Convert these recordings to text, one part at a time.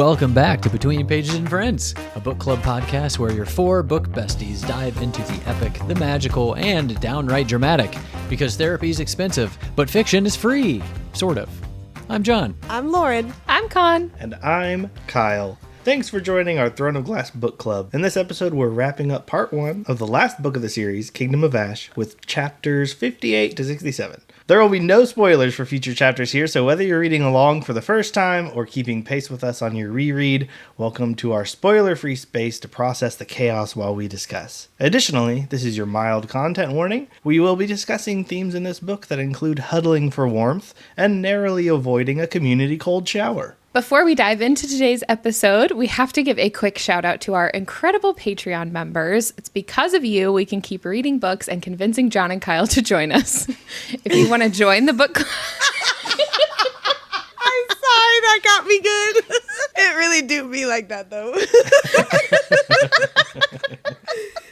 welcome back to Between Pages and Friends, a book club podcast where your four book besties dive into the epic, the magical, and downright dramatic, because therapy is expensive, but fiction is free. Sort of. I'm John. I'm Lauren. I'm Con. And I'm Kyle. Thanks for joining our Throne of Glass book club. In this episode, we're wrapping up part 1 of the last book of the series, Kingdom of Ash, with chapters 58 to 67. There will be no spoilers for future chapters here, so whether you're reading along for the first time or keeping pace with us on your reread, welcome to our spoiler-free space to process the chaos while we discuss. Additionally, this is your mild content warning. We will be discussing themes in this book that include huddling for warmth and narrowly avoiding a community cold shower. Before we dive into today's episode, we have to give a quick shout out to our incredible Patreon members. It's because of you we can keep reading books and convincing John and Kyle to join us. If you want to join the book club... I'm sorry, that got me good. It really do be like that, though.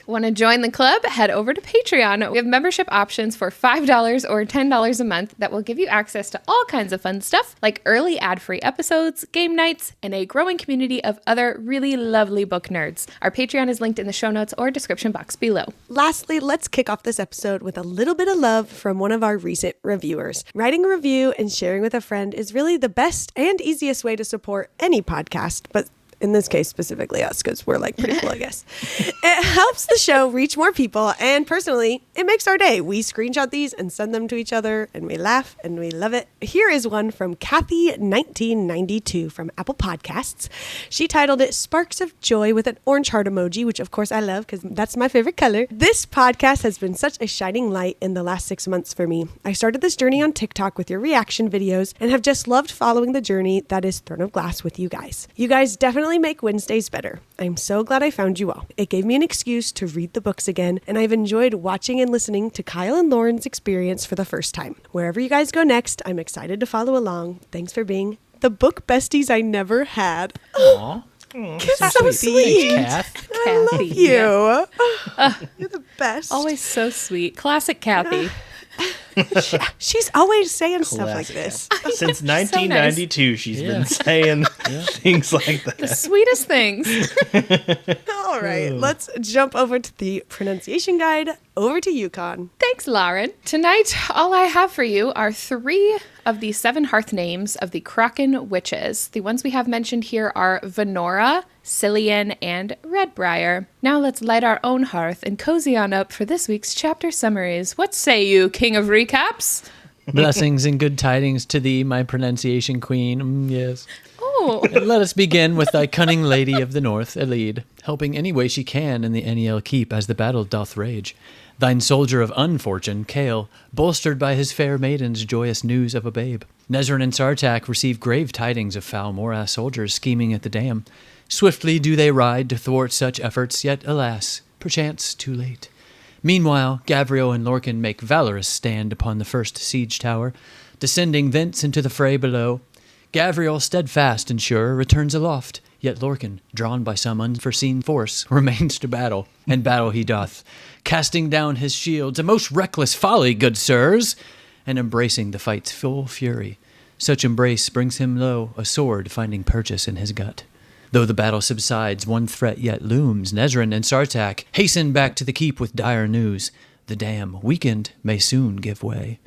Want to join the club? Head over to Patreon. We have membership options for $5 or $10 a month that will give you access to all kinds of fun stuff like early ad-free episodes, game nights, and a growing community of other really lovely book nerds. Our Patreon is linked in the show notes or description box below. Lastly, let's kick off this episode with a little bit of love from one of our recent reviewers. Writing a review and sharing with a friend is really the best and easiest way to support any podcast, but in this case, specifically us, because we're like pretty cool, I guess. It helps the show reach more people, and personally, it makes our day. We screenshot these and send them to each other, and we laugh, and we love it. Here is one from Kathy1992 from Apple Podcasts. She titled it Sparks of Joy with an orange heart emoji, which of course I love, because that's my favorite color. This podcast has been such a shining light in the last 6 months for me. I started this journey on TikTok with your reaction videos, and have just loved following the journey that is Throne of Glass with you guys. You guys definitely make Wednesdays better. I'm so glad I found you all. It gave me an excuse to read the books again, and I've enjoyed watching and listening to Kyle and Lauren's experience for the first time. Wherever you guys go next, I'm excited to follow along. Thanks for being the book besties I never had. Aww. That's so sweet. Kath. I love you. You're the best. Always so sweet. Classic Kathy. She's always saying stuff like Classic. this. Since 1992, she's been saying things like that. The sweetest things. All right, let's jump over to the pronunciation guide. Over to you, Con. Thanks, Lauren. Tonight, all I have for you are 3 of the 7 hearth names of the Kraken witches. The ones we have mentioned here are Venora, Cillian, and Redbriar. Now let's light our own hearth and cozy on up for this week's chapter summaries. What say you, King of Recaps? Blessings and good tidings to thee, my pronunciation queen. Yes. Oh. And let us begin with thy cunning lady of the north, Elide, helping any way she can in the Eniel keep as the battle doth rage. Thine soldier of unfortune, Kale, bolstered by his fair maiden's joyous news of a babe. Nezrin and Sartak receive grave tidings of foul Morath soldiers scheming at the dam. Swiftly do they ride to thwart such efforts, yet, alas, perchance too late. Meanwhile, Gavriel and Lorcan make valorous stand upon the first siege tower, descending thence into the fray below. Gavriel, steadfast and sure, returns aloft, yet Lorcan, drawn by some unforeseen force, remains to battle, and battle he doth, casting down his shields, a most reckless folly, good sirs, and embracing the fight's full fury. Such embrace brings him low, a sword finding purchase in his gut. Though the battle subsides, one threat yet looms. Nezrin and Sartak hasten back to the keep with dire news. The dam, weakened, may soon give way.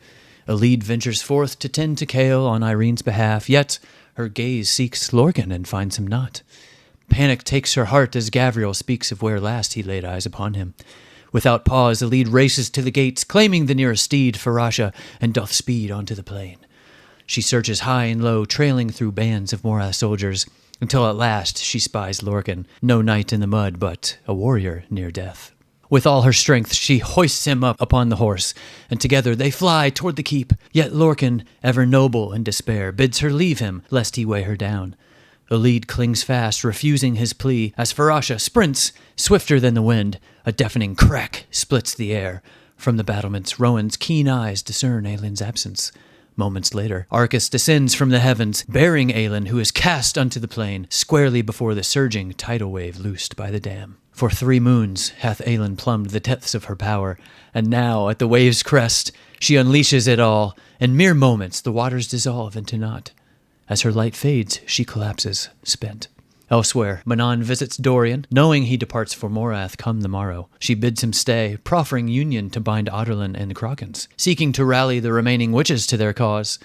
Elide ventures forth to tend to Kale on Irene's behalf, yet her gaze seeks Lorcan and finds him not. Panic takes her heart as Gavriel speaks of where last he laid eyes upon him. Without pause, Elide races to the gates, claiming the nearest steed, Farasha, and doth speed onto the plain. She searches high and low, trailing through bands of Morath soldiers, until at last she spies Lorcan, no knight in the mud, but a warrior near death. With all her strength, she hoists him up upon the horse, and together they fly toward the keep. Yet Lorcan, ever noble in despair, bids her leave him, lest he weigh her down. Elide clings fast, refusing his plea, as Farasha sprints, swifter than the wind. A deafening crack splits the air. From the battlements, Rowan's keen eyes discern Aylin's absence. Moments later, Arcus descends from the heavens, bearing Aylin, who is cast unto the plain, squarely before the surging tidal wave loosed by the dam. For 3 moons hath Aylin plumbed the depths of her power, and now, at the wave's crest, she unleashes it all. In mere moments, the waters dissolve into naught. As her light fades, she collapses, spent. Elsewhere, Manon visits Dorian, knowing he departs for Morath come the morrow. She bids him stay, proffering union to bind Adarlan and the Krakens, seeking to rally the remaining witches to their cause.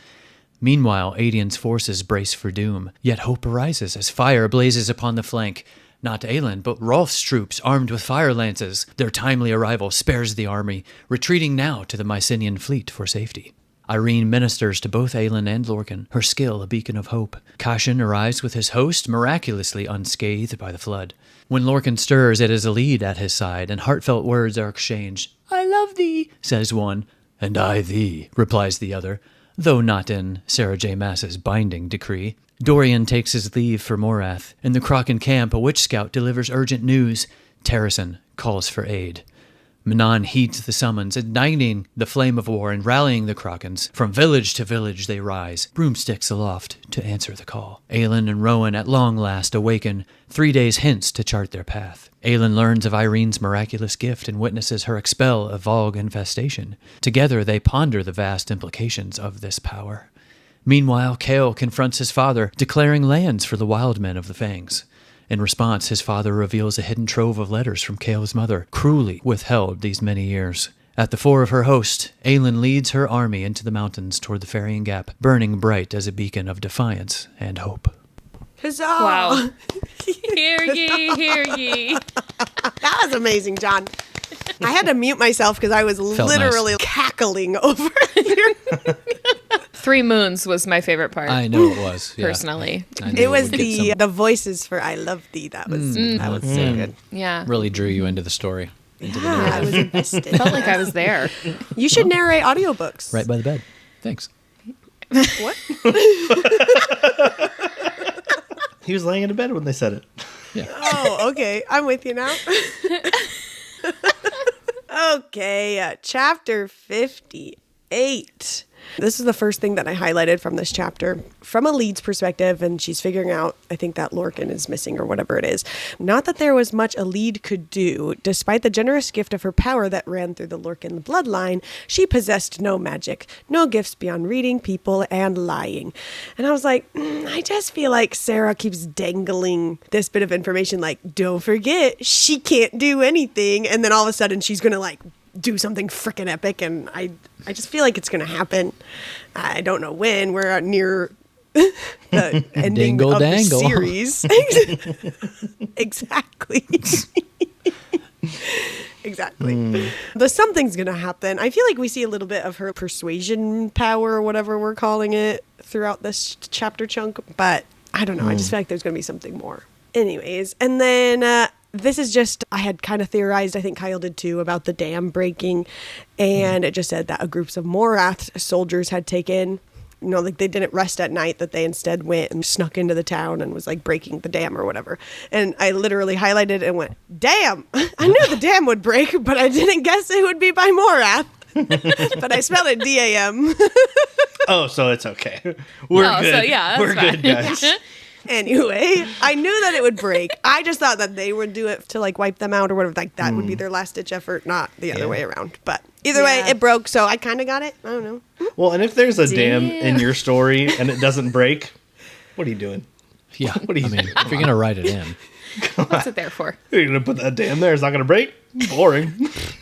Meanwhile, Aedian's forces brace for doom, yet hope arises as fire blazes upon the flank. Not Aelin, but Rolf's troops, armed with fire lances. Their timely arrival spares the army, retreating now to the Mycenaean fleet for safety. Irene ministers to both Aelin and Lorcan, her skill a beacon of hope. Cashin arrives with his host, miraculously unscathed by the flood. When Lorcan stirs, it is Elide at his side, and heartfelt words are exchanged. "I love thee," says one. "And I thee," replies the other, though not in Sarah J Maas's binding decree. Dorian takes his leave for Morath. In the Kraken camp, a witch scout delivers urgent news. Terrasen calls for aid. Manon heeds the summons, igniting the flame of war and rallying the Krakens. From village to village they rise, broomsticks aloft, to answer the call. Aelin and Rowan at long last awaken, 3 days hence to chart their path. Aelin learns of Irene's miraculous gift and witnesses her expel a Vogue infestation. Together they ponder the vast implications of this power. Meanwhile, Chaol confronts his father, declaring lands for the wild men of the Fangs. In response, his father reveals a hidden trove of letters from Chaol's mother, cruelly withheld these many years. At the fore of her host, Aelin leads her army into the mountains toward the Ferrying Gap, burning bright as a beacon of defiance and hope. Huzzah! Wow. Hear ye, hear ye. That was amazing, John. I had to mute myself because I was literally cackling over here. 3 Moons was my favorite part. I know it was. Yeah. Personally. I knew It was would get the voices for "I Love Thee." That was so good. Yeah. really drew you into the story. Into the Yeah, I narrative. was invested. Felt like I was there. You should narrate audiobooks. Right by the bed. Thanks. What? He was laying in bed when they said it. Yeah. Oh, okay. I'm with you now. Okay, chapter 58. This is the first thing that I highlighted from this chapter. From Elide's perspective, and she's figuring out, I think, that Lorcan is missing or whatever it is. Not that there was much Elide could do. Despite the generous gift of her power that ran through the Lorcan bloodline, she possessed no magic, no gifts beyond reading people and lying. And I was like, I just feel like Sarah keeps dangling this bit of information like, don't forget, she can't do anything. And then all of a sudden she's going to like do something freaking epic, and I just feel like it's going to happen. I don't know when. We're near the ending Dingle of dangle. the series. Exactly. Exactly. But something's going to happen. I feel like we see a little bit of her persuasion power or whatever we're calling it throughout this chapter chunk, but I don't know. I just feel like there's going to be something more. Anyways, and then this is just, I had kind of theorized, I think Kyle did too, about the dam breaking. And it just said that a group of Morath soldiers had taken, you know, like they didn't rest at night, that they instead went and snuck into the town and was like breaking the dam or whatever. And I literally highlighted and went, damn, I knew the dam would break, but I didn't guess it would be by Morath. But I spelled it D-A-M. Oh, so it's okay. We're good. So yeah, that's We're fine. good, guys. Anyway, I knew that it would break. I just thought that they would do it to like wipe them out or whatever. Like that would be their last ditch effort, not the other way around. But either way, it broke. So I kind of got it. I don't know. Well, and if there's a dam in your story and it doesn't break, what are you doing? Yeah. What do you I mean, if you're going to write it in. What's it there for? You're going to put that dam there. It's not going to break? Boring.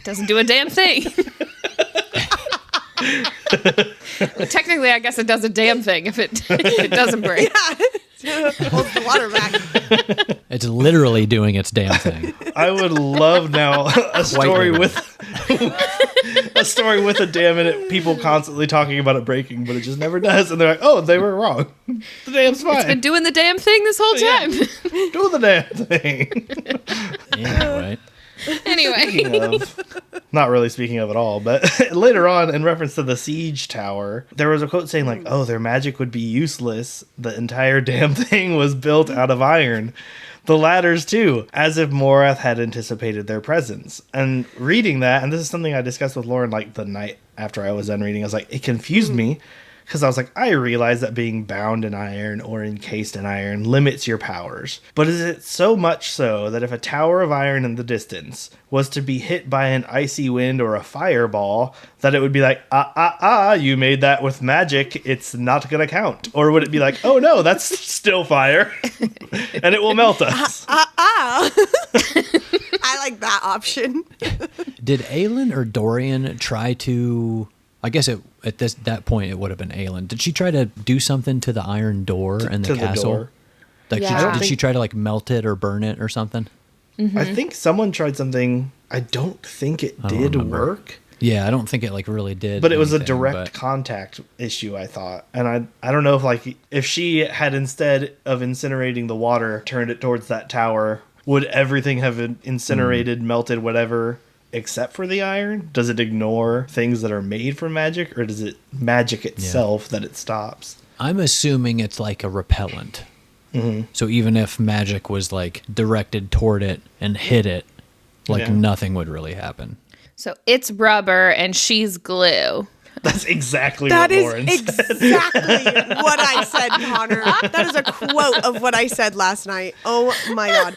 Doesn't do a damn thing. But technically, I guess it does a damn thing if it doesn't break. Holds the water back. It's literally doing its damn thing. I would love now a story label. with a story with a dam in it. People constantly talking about it breaking, but it just never does. And they're like, "Oh, they were wrong. The dam's fine. It's been doing the damn thing this whole time. Do the damn thing." Yeah, right. Anyway, Speaking of, not really speaking of at all, but later on, in reference to the siege tower, there was a quote saying like, "Oh, their magic would be useless. The entire damn thing was built out of iron." The ladders too, as if Morath had anticipated their presence. And reading that, and this is something I discussed with Lauren like the night after I was done reading, I was like, it confused me Because I was like, I realize that being bound in iron or encased in iron limits your powers. But is it so much so that if a tower of iron in the distance was to be hit by an icy wind or a fireball, that it would be like, you made that with magic, it's not going to count? Or would it be like, oh no, that's still fire, and it will melt us? I like that option. Did Aelin or Dorian try to... I guess at that point it would have been Aelin. Did she try to do something to the iron door in the castle? Door. Like Yeah. did she try to like melt it or burn it or something? I think someone tried something. I don't think it did remember. work. Yeah, I don't think it like really did. But it was a anything, direct but- contact issue, I thought. And I don't know if she had, instead of incinerating the water, turned it towards that tower, would everything have incinerated, melted, whatever, except for the iron? Does it ignore things that are made from magic, or does it magic itself that it stops? I'm assuming it's like a repellent. Mm-hmm. So even if magic was like directed toward it and hit it, like nothing would really happen. So it's rubber and she's glue. That's exactly That what is Lauren said. exactly what I said, Connor. That is a quote of what I said last night. Oh my God.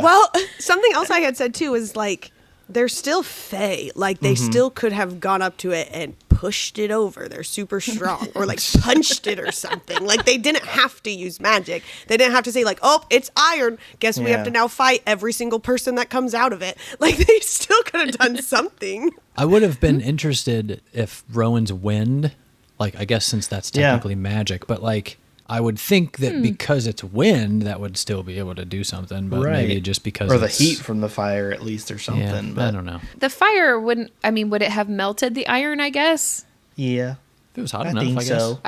Well, something else I had said too was like, they're still Fae. Like, they still could have gone up to it and pushed it over. They're super strong. Or, like, punched it or something. Like, they didn't have to use magic. They didn't have to say, like, oh, it's iron. Guess we have to now fight every single person that comes out of it. Like, they still could have done something. I would have been interested if Rowan's wind, like I guess since that's technically magic, but like I would think that because it's wind, that would still be able to do something, but maybe just because or the it's, heat from the fire at least or something. Yeah, but I don't know. The fire would it have melted the iron, I guess? Yeah, If it was hot I enough, think I guess. so.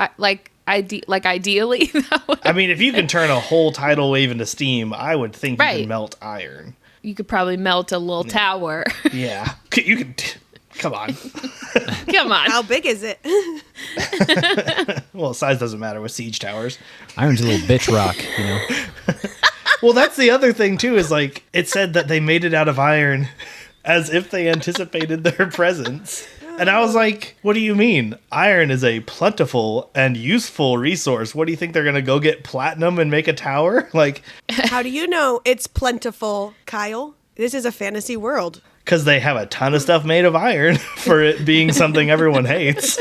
Ideally, that would, I mean, if you can turn a whole tidal wave into steam, I would think you Right. can melt iron. you could probably melt a little tower. Yeah, you can. Come on. Come on. How big is it? Well, size doesn't matter with siege towers. Iron's a little bitch rock, you know. Well, that's the other thing too. Is like it said that they made it out of iron, as if they anticipated their presence. And I was like, what do you mean? Iron is a plentiful and useful resource. What do you think they're going to go get platinum and make a tower? Like, How do you know it's plentiful, Kyle? This is a fantasy world. because they have a ton of stuff made of iron for it being something everyone hates.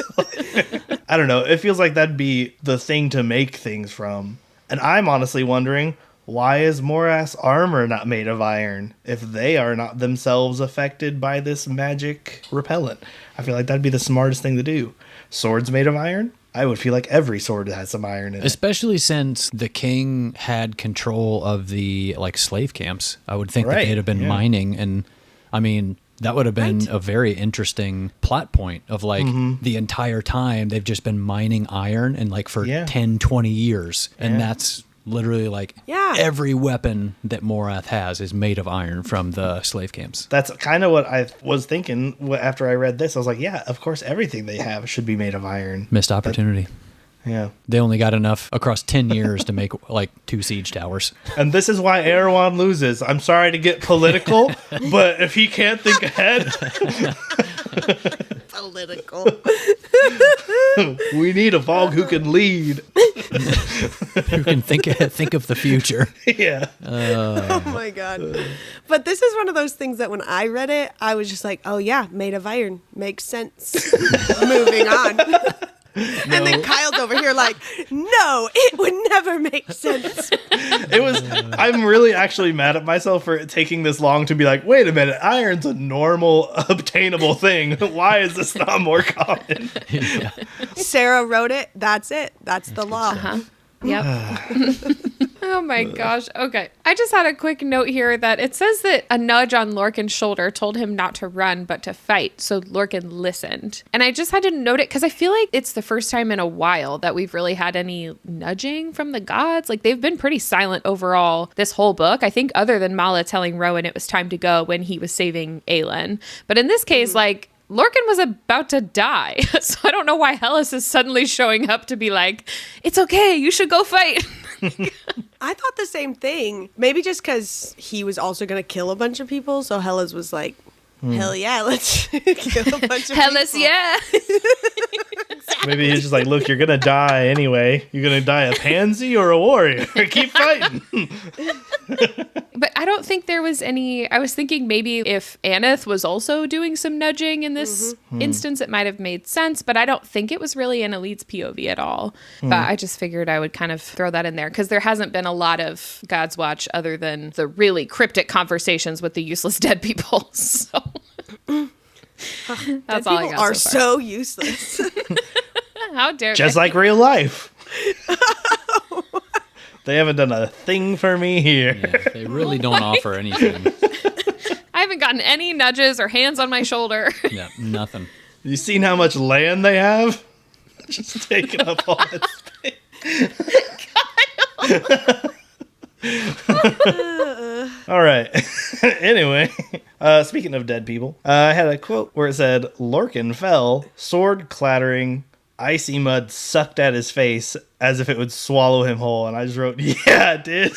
I don't know. It feels like that'd be the thing to make things from. And I'm honestly wondering, why is Morath's armor not made of iron if they are not themselves affected by this magic repellent? I feel like that'd be the smartest thing to do. Swords made of iron? I would feel like every sword has some iron in it. Especially since the king had control of the like slave camps. I would think that Right, they'd have been mining, and I mean that would have been a very interesting plot point of like the entire time they've just been mining iron and like for 10, 20 years. And that's literally like every weapon that Morath has is made of iron from the slave camps. That's kind of what I was thinking after I read this. I was like, yeah, of course everything they have should be made of iron. Missed opportunity. Yeah. They only got enough across 10 years to make like 2 siege towers. And this is why Erewhon loses. I'm sorry to get political, but if he can't think ahead, Political. we need a Vogue who can lead. Who can think of the future. Yeah. Oh my God. But this is one of those things that when I read it, I was just like, oh yeah, made of iron. Makes sense. Moving on. And then Kyle's over here like, no, it would never make sense. I'm really actually mad at myself for it taking this long to be like, wait a minute, iron's a normal, obtainable thing. Why is this not more common? Yeah. Sarah wrote it. That's it. That's the law. Yep. Oh my gosh. Okay. I just had a quick note here that it says that a nudge on Lorcan's shoulder told him not to run, but to fight. So Lorcan listened. And I just had to note it because I feel like it's the first time in a while that we've really had any nudging from the gods. Like they've been pretty silent overall this whole book. I think other than Mala telling Rowan it was time to go when he was saving Aelin. But in this case, like, Lorcan was about to die. So I don't know why Hellas is suddenly showing up to be like, it's okay, you should go fight. I thought the same thing. Maybe just because he was also going to kill a bunch of people. So Hellas was like, hell yeah, let's kill a bunch of Hellas, people. yeah. Maybe he's just like, look, you're gonna die anyway. You're gonna die a pansy or a warrior. Keep fighting. But I don't think there was any. I was thinking maybe if Aneth was also doing some nudging in this instance, it might have made sense. But I don't think it was really in Elite's POV at all. But I just figured I would kind of throw that in there because there hasn't been a lot of God's Watch other than the really cryptic conversations with the useless dead people. So that's all I got. Are so so useless. How dare Just they? like real life. They haven't done a thing for me here. Yeah, they really don't offer anything. I haven't gotten any nudges or hands on my shoulder. Yeah, nothing. You seen how much land they have? Just taking up all that space. All right. Anyway, speaking of dead people, I had a quote where it said, Lorcan fell, sword clattering, icy mud sucked at his face as if it would swallow him whole. And I just wrote, yeah, it did.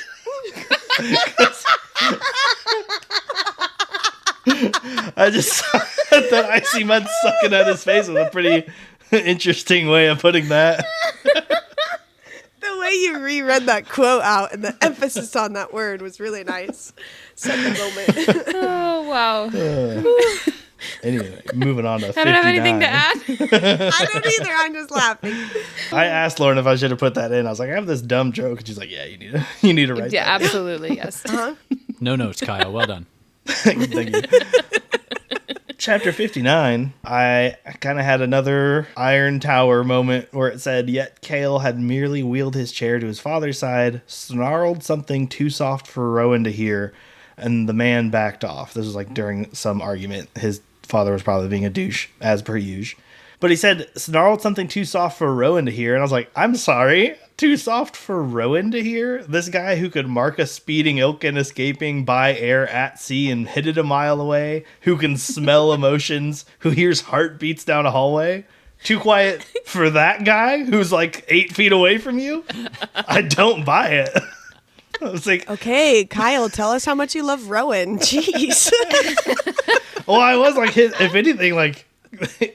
I just thought that icy mud sucking at his face was a pretty interesting way of putting that. The way you reread that quote out and the emphasis on that word was really nice. Set the moment. Oh, wow. Anyway, moving on to 59. I don't have anything to add. I don't either. I'm just laughing. I asked Lauren if I should have put that in. I was like, I have this dumb joke. And she's like, yeah, you need to write Yeah, that. absolutely, yes. No notes, Kyle. Well done. Thank you. Chapter 59, I kind of had another Iron Tower moment where it said, yet Kale had merely wheeled his chair to his father's side, snarled something too soft for Rowan to hear, and the man backed off. This was like during some argument. His father was probably being a douche, as per usual. But he said, snarled something too soft for Rowan to hear. And I was like, I'm sorry, too soft for Rowan to hear? This guy who could mark a speeding Ilkin escaping by air at sea and hit it a mile away, who can smell emotions, who hears heartbeats down a hallway? Too quiet for that guy who's like 8 feet away from you? I don't buy it. I was like, Okay, Kyle, tell us how much you love Rowan. Jeez. well, I was like, if anything, like,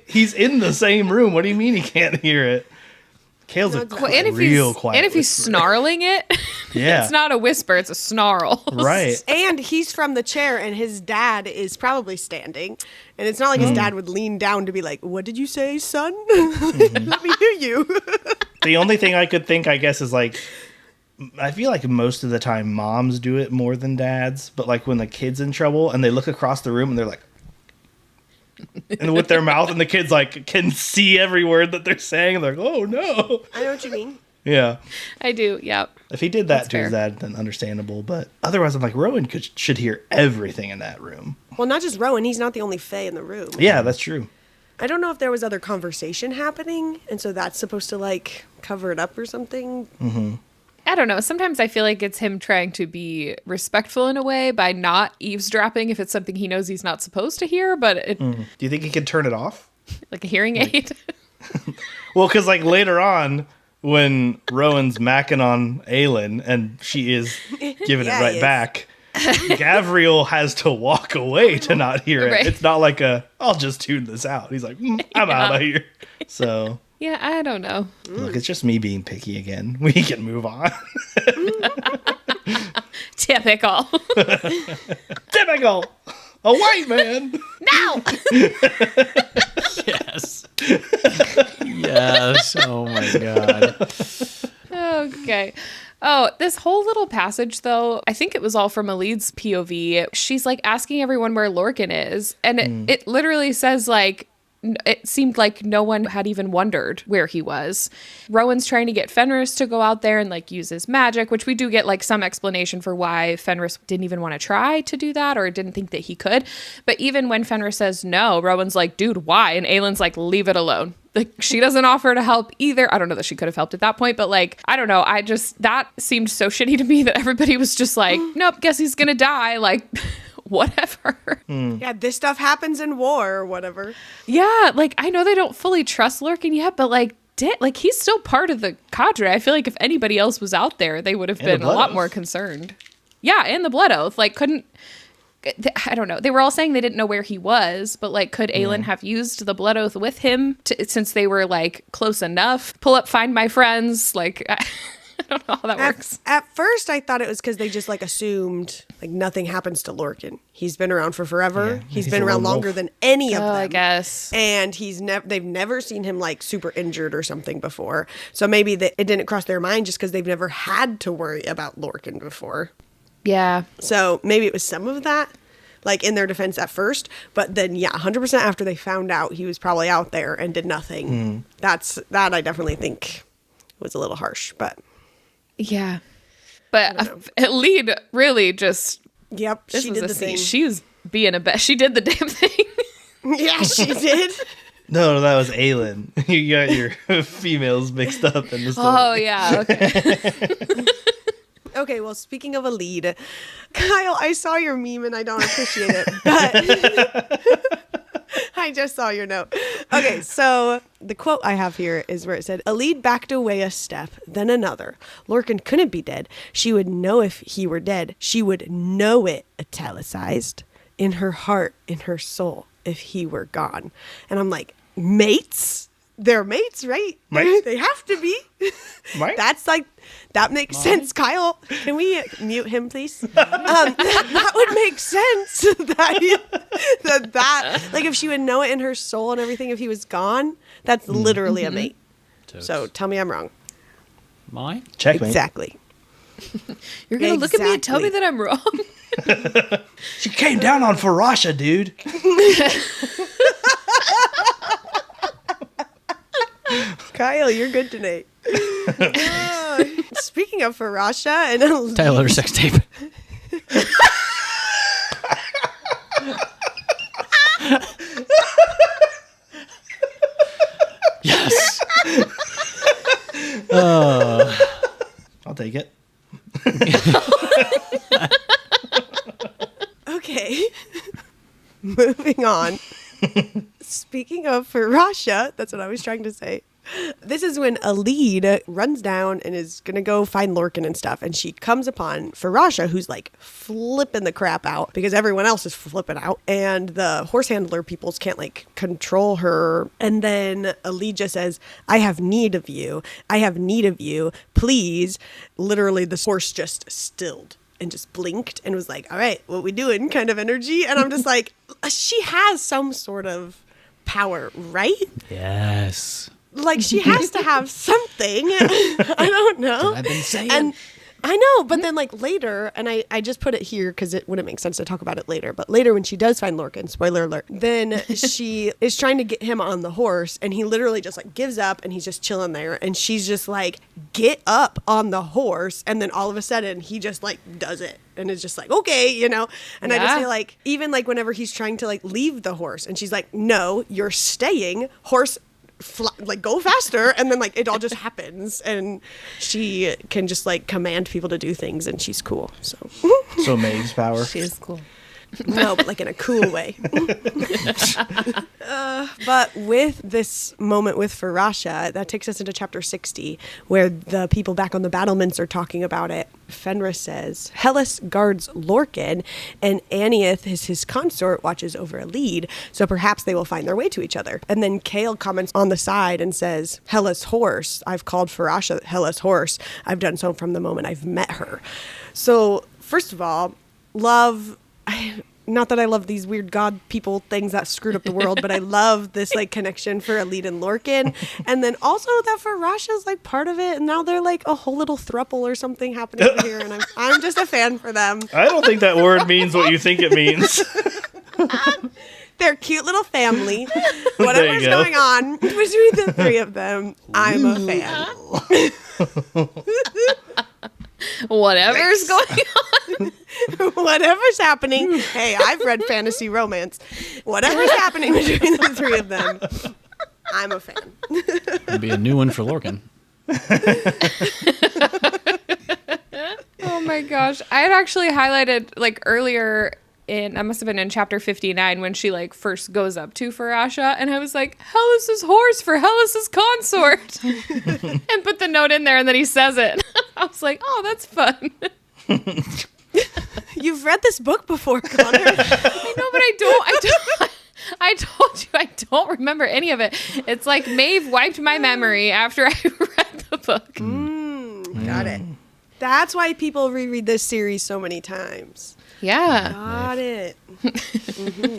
he's in the same room. What do you mean he can't hear it? Kale's a real quiet and if he's whisperer. snarling it, Yeah. it's not a whisper, it's a snarl. Right. And he's from the chair, and his dad is probably standing. And it's not like his dad would lean down to be like, what did you say, son? Let me hear you. The only thing I could think, I guess, is like, I feel like most of the time moms do it more than dads. But like when the kid's in trouble and they look across the room and they're like, and with their mouth, and the kids like can see every word that they're saying, and they're like, oh no. I know what you mean. Yeah. I do, yeah. If he did that That's to his fair. dad, then understandable. But otherwise, I'm like, Rowan should hear everything in that room. Well, not just Rowan. He's not the only Fae in the room. Yeah, that's true. I don't know if there was other conversation happening, and so that's supposed to, like, cover it up or something. I don't know. Sometimes I feel like it's him trying to be respectful in a way by not eavesdropping if it's something he knows he's not supposed to hear, but it, Do you think he could turn it off? like a hearing aid. Well, because like later on, when Rowan's macking on Aelin and she is giving Yeah, it right he is. back, Gavriel has to walk away to not hear it. Right. It's not like I'll just tune this out. He's like, I'm out of here. So, Yeah, I don't know. look, it's just me being picky again. We can move on. Typical. Typical. A white man. No! Yes. Yes. Oh my God. Okay. Oh, this whole little passage, though, I think it was all from Elid's POV. She's like asking everyone where Lorcan is. And it literally says, like, it seemed like no one had even wondered where he was. Rowan's trying to get Fenris to go out there and like use his magic, which we do get like some explanation for why Fenris didn't even want to try to do that or didn't think that he could. But even when Fenris says no, Rowan's like, dude, why? And Aelin's like, leave it alone. Like, she doesn't offer to help either. I don't know that she could have helped at that point, but like, I don't know. That seemed so shitty to me that everybody was just like, nope, guess he's gonna die. Like, whatever. Yeah, this stuff happens in war or whatever. Yeah, like, I know they don't fully trust Lorcan yet, but like, he's still part of the cadre. I feel like if anybody else was out there, they would have And the been a Blood lot Oath. more concerned. Yeah, and the Blood Oath. Like, couldn't I don't know. They were all saying they didn't know where he was, but like, could Aelin have used the blood oath with him since they were like close enough? Pull up, find my friends. Like, I don't know how that works. At first, I thought it was because they just like assumed like nothing happens to Lorcan. He's been around for forever. Yeah, he's been around longer than any of them. I guess. And they've never seen him like super injured or something before. So maybe it didn't cross their mind just because they've never had to worry about Lorcan before. Yeah. So maybe it was some of that, like in their defense at first. But then, yeah, 100% after they found out he was probably out there and did nothing. That I definitely think was a little harsh, but. Yeah. But Elide really just. Yep, she did the thing. She was being she did the damn thing. Yeah, she did. No, that was Aelin. You got your females mixed up in the story. Oh, yeah. Okay. Okay, well, speaking of a lead, Kyle, I saw your meme and I don't appreciate it, but I just saw your note. Okay, so the quote I have here is where it said, "Elide backed away a step, then another. Lorcan couldn't be dead. She would know if he were dead. She would know it, italicized, in her heart, in her soul, if he were gone." And I'm like, mates? They're mates, right? Mates? They have to be. Right? That's like, that makes sense. Kyle, can we mute him, please? That would make sense. that like, if she would know it in her soul and everything, if he was gone, that's literally a mate. So tell me I'm wrong. Mine? Checkmate. Exactly. You're going to look at me and tell me that I'm wrong? She came down on Farasha, dude. Kyle, you're good tonight. Speaking of Farasha and Tyler sex tape. Yes. I'll take it. Okay. Moving on. Speaking of Farasha, that's what I was trying to say. This is when Elide runs down and is going to go find Lorcan and stuff. And she comes upon Farasha, who's like flipping the crap out because everyone else is flipping out. And the horse handler peoples can't like control her. And then Elide just says, "I have need of you. I have need of you. Please." Literally, the horse just stilled and just blinked and was like, "All right, what we doing?" kind of energy. And I'm just like, she has some sort of power, right? Yes. Like, she has to have something. I don't know. I've been saying. And I know, but then like later, and I just put it here because it wouldn't make sense to talk about it later, but later when she does find Lorcan, spoiler alert, then she is trying to get him on the horse and he literally just like gives up and he's just chilling there and she's just like, "Get up on the horse," and then all of a sudden he just like does it and it's just like, okay, you know. And I just feel like even like whenever he's trying to like leave the horse and she's like, "No, you're staying, horse, like go faster," and then like it all just happens and she can just like command people to do things and she's cool. So Maeve's power. She is cool. no, but like in a cool way. But with this moment with Farasha, that takes us into chapter 60, where the people back on the battlements are talking about it. Fenris says, "Hellas guards Lorcan, and Anieth, his consort, watches over Elide, so perhaps they will find their way to each other." And then Kale comments on the side and says, "Hellas horse. I've called Farasha Hellas horse. I've done so from the moment I've met her." So, first of all, not that I love these weird god people things that screwed up the world, but I love this like connection for Elide and Lorcan. And then also that Farasha's like part of it. And now they're like a whole little throuple or something happening over here. And I'm just a fan for them. I don't think that word means what you think it means. They're a cute little family. Whatever's going on between the three of them, I'm a fan. Whatever's going on. Whatever's happening. Hey, I've read fantasy romance. Whatever's happening between the three of them, I'm a fan. It'll be a new one for Lorcan. Oh my gosh. I had actually highlighted like earlier I must have been in chapter 59 when she like first goes up to Farasha and I was like, "Hellas's horse for Hellas's consort." And put the note in there and then he says it. I was like, "Oh, that's fun." You've read this book before, Connor. I know, but I don't. I told you I don't remember any of it. It's like Maeve wiped my memory after I read the book. Got it. That's why people reread this series so many times. Yeah. Got it.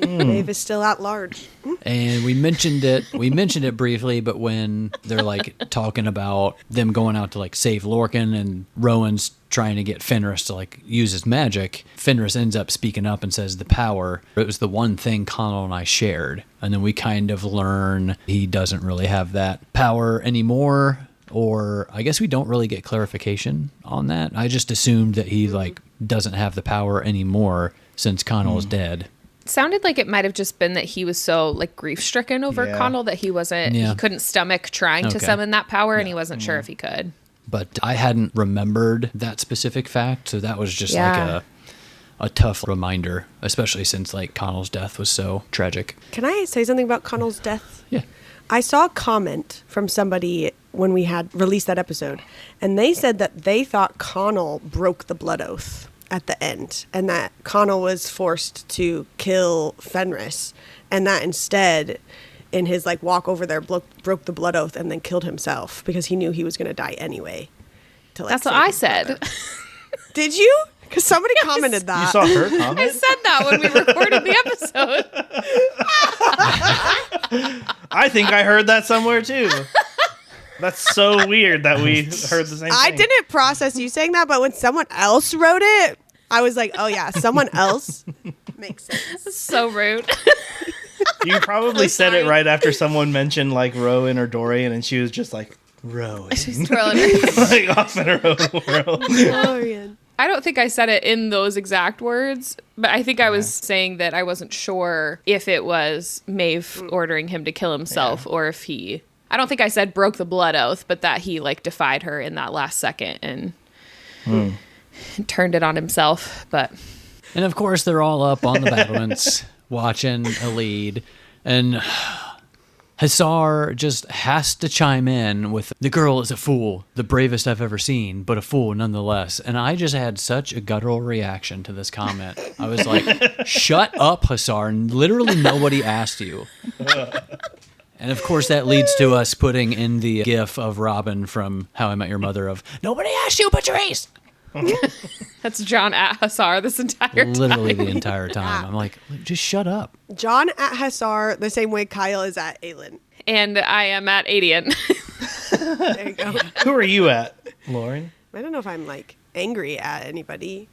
Maeve is still at large. And we mentioned it briefly, but when they're like talking about them going out to like save Lorcan and Rowan's trying to get Fenris to like use his magic, Fenris ends up speaking up and says the power, it was the one thing Connell and I shared. And then we kind of learn he doesn't really have that power anymore, or I guess we don't really get clarification on that. I just assumed that he like doesn't have the power anymore since Connell is dead. Sounded like it might have just been that he was so like grief stricken over Connell that he couldn't stomach trying to summon that power, and he wasn't sure if he could. But I hadn't remembered that specific fact, so that was just like a tough reminder, especially since like Connell's death was so tragic. Can I say something about Connell's death? Yeah. I saw a comment from somebody when we had released that episode, and they said that they thought Connell broke the blood oath at the end, and that Connell was forced to kill Fenris, and that instead, in his like walk over there, broke the blood oath and then killed himself because he knew he was going to die anyway. That's what I said. Did you? Because somebody commented that. You saw her comment? I said that when we recorded the episode. I think I heard that somewhere too. That's so weird that we heard the same thing. I didn't process you saying that, but when someone else wrote it, I was like, oh yeah, someone else makes sense. So rude. You probably said it right after someone mentioned like Rowan or Dorian, and she was just like, Rowan. She's twirling her. Like off in her own world. Dorian. I don't think I said it in those exact words, but I think I was saying that I wasn't sure if it was Maeve ordering him to kill himself or if he... I don't think I said broke the blood oath, but that he like defied her in that last second and turned it on himself. But And of course, they're all up on the battlements watching a lead, and Hussar just has to chime in with, the girl is a fool, the bravest I've ever seen, but a fool nonetheless. And I just had such a guttural reaction to this comment. I was like, shut up, Hussar. Literally nobody asked you. And of course that leads to us putting in the gif of Robin from How I Met Your Mother of, nobody asked you but your ace. that's John at Hussar this entire time. Literally the entire time. I'm like, just shut up. John at Hussar, the same way Kyle is at Aelin. And I am at Adian. There you go. Who are you at, Lauren? I don't know if I'm like angry at anybody.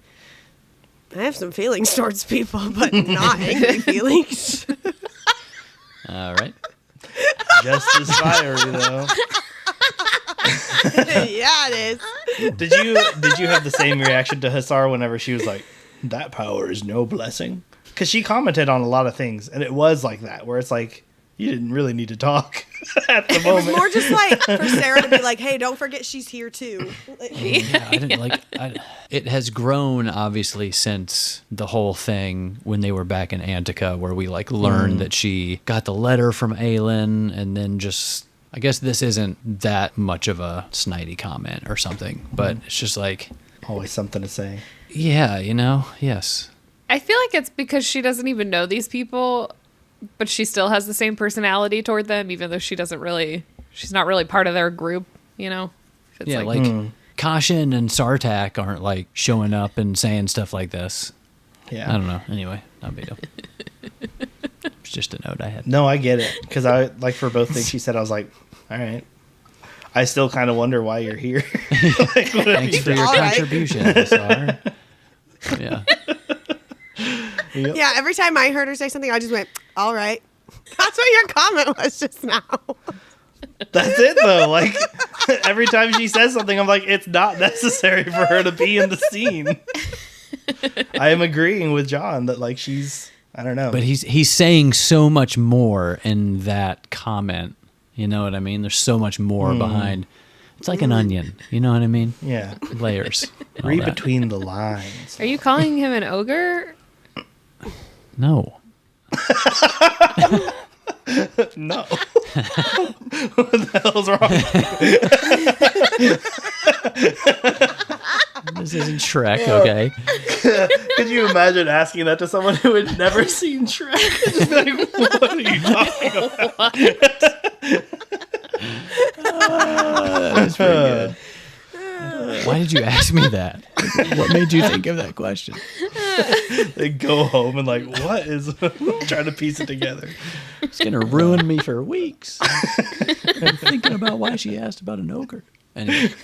I have some feelings towards people, but not angry feelings. All right. Just as fiery though. Yeah, it is. Did you have the same reaction to Hussar whenever she was like, that power is no blessing? Because she commented on a lot of things, and it was like that, where it's like, you didn't really need to talk at the moment. It was more just like for Sarah to be like, hey, don't forget she's here too. Yeah, I didn't like. It has grown obviously since the whole thing when they were back in Antica, where we like learned that she got the letter from Aelin, and then just, I guess this isn't that much of a snidey comment or something, but it's just like, Always something to say. yeah, yes. I feel like it's because she doesn't even know these people, but she still has the same personality toward them, even though she's not really part of their group, It's Yeah, like Kashin and Sartak aren't like showing up and saying stuff like this. Yeah. I don't know. Anyway, not a big deal. It's just a note I had. No, I get it. Because I, like, for both things she said, I was like, all right. I still kind of wonder why you're here. Like, what have Thanks you for your All right. contribution, Hussar. Yeah. Yep. Yeah, every time I heard her say something, I just went, all right. That's what your comment was just now. That's it, though. Like, every time she says something, I'm like, it's not necessary for her to be in the scene. I am agreeing with John that, like, she's, I don't know. But he's saying so much more in that comment. You know what I mean? There's so much more behind. It's like an onion. You know what I mean? Yeah. Layers. all Read that. between the lines. Are you calling him an ogre? No. No. What the hell's wrong? This This isn't Shrek, okay? Could you imagine asking that to someone who had never seen Shrek? Just be like, what are you talking about? That was pretty good. Why did you ask me that? What made you think of that question? They go home and like, what is... trying to piece it together. It's going to ruin me for weeks. I'm thinking about why she asked about an ogre. Anyway.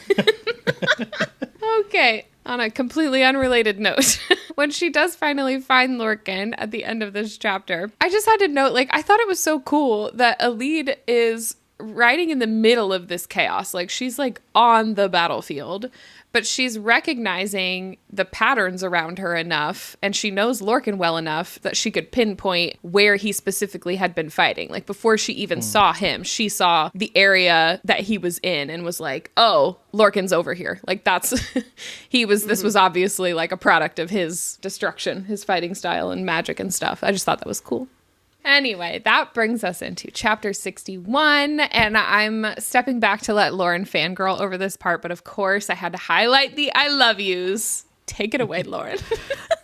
Okay, on a completely unrelated note, when she does finally find Lorcan at the end of this chapter, I just had to note, like, I thought it was so cool that Elide is riding in the middle of this chaos. Like, she's like on the battlefield, but she's recognizing the patterns around her enough, and she knows Lorcan well enough that she could pinpoint where he specifically had been fighting. Like, before she even saw him, she saw the area that he was in and was like, oh, Lorcan's over here. Like, that's this was obviously like a product of his destruction, his fighting style and magic and stuff. I just thought that was cool. Anyway, that brings us into chapter 61, and I'm stepping back to let Lauren fangirl over this part, but of course I had to highlight the I love yous. Take it away, Lauren.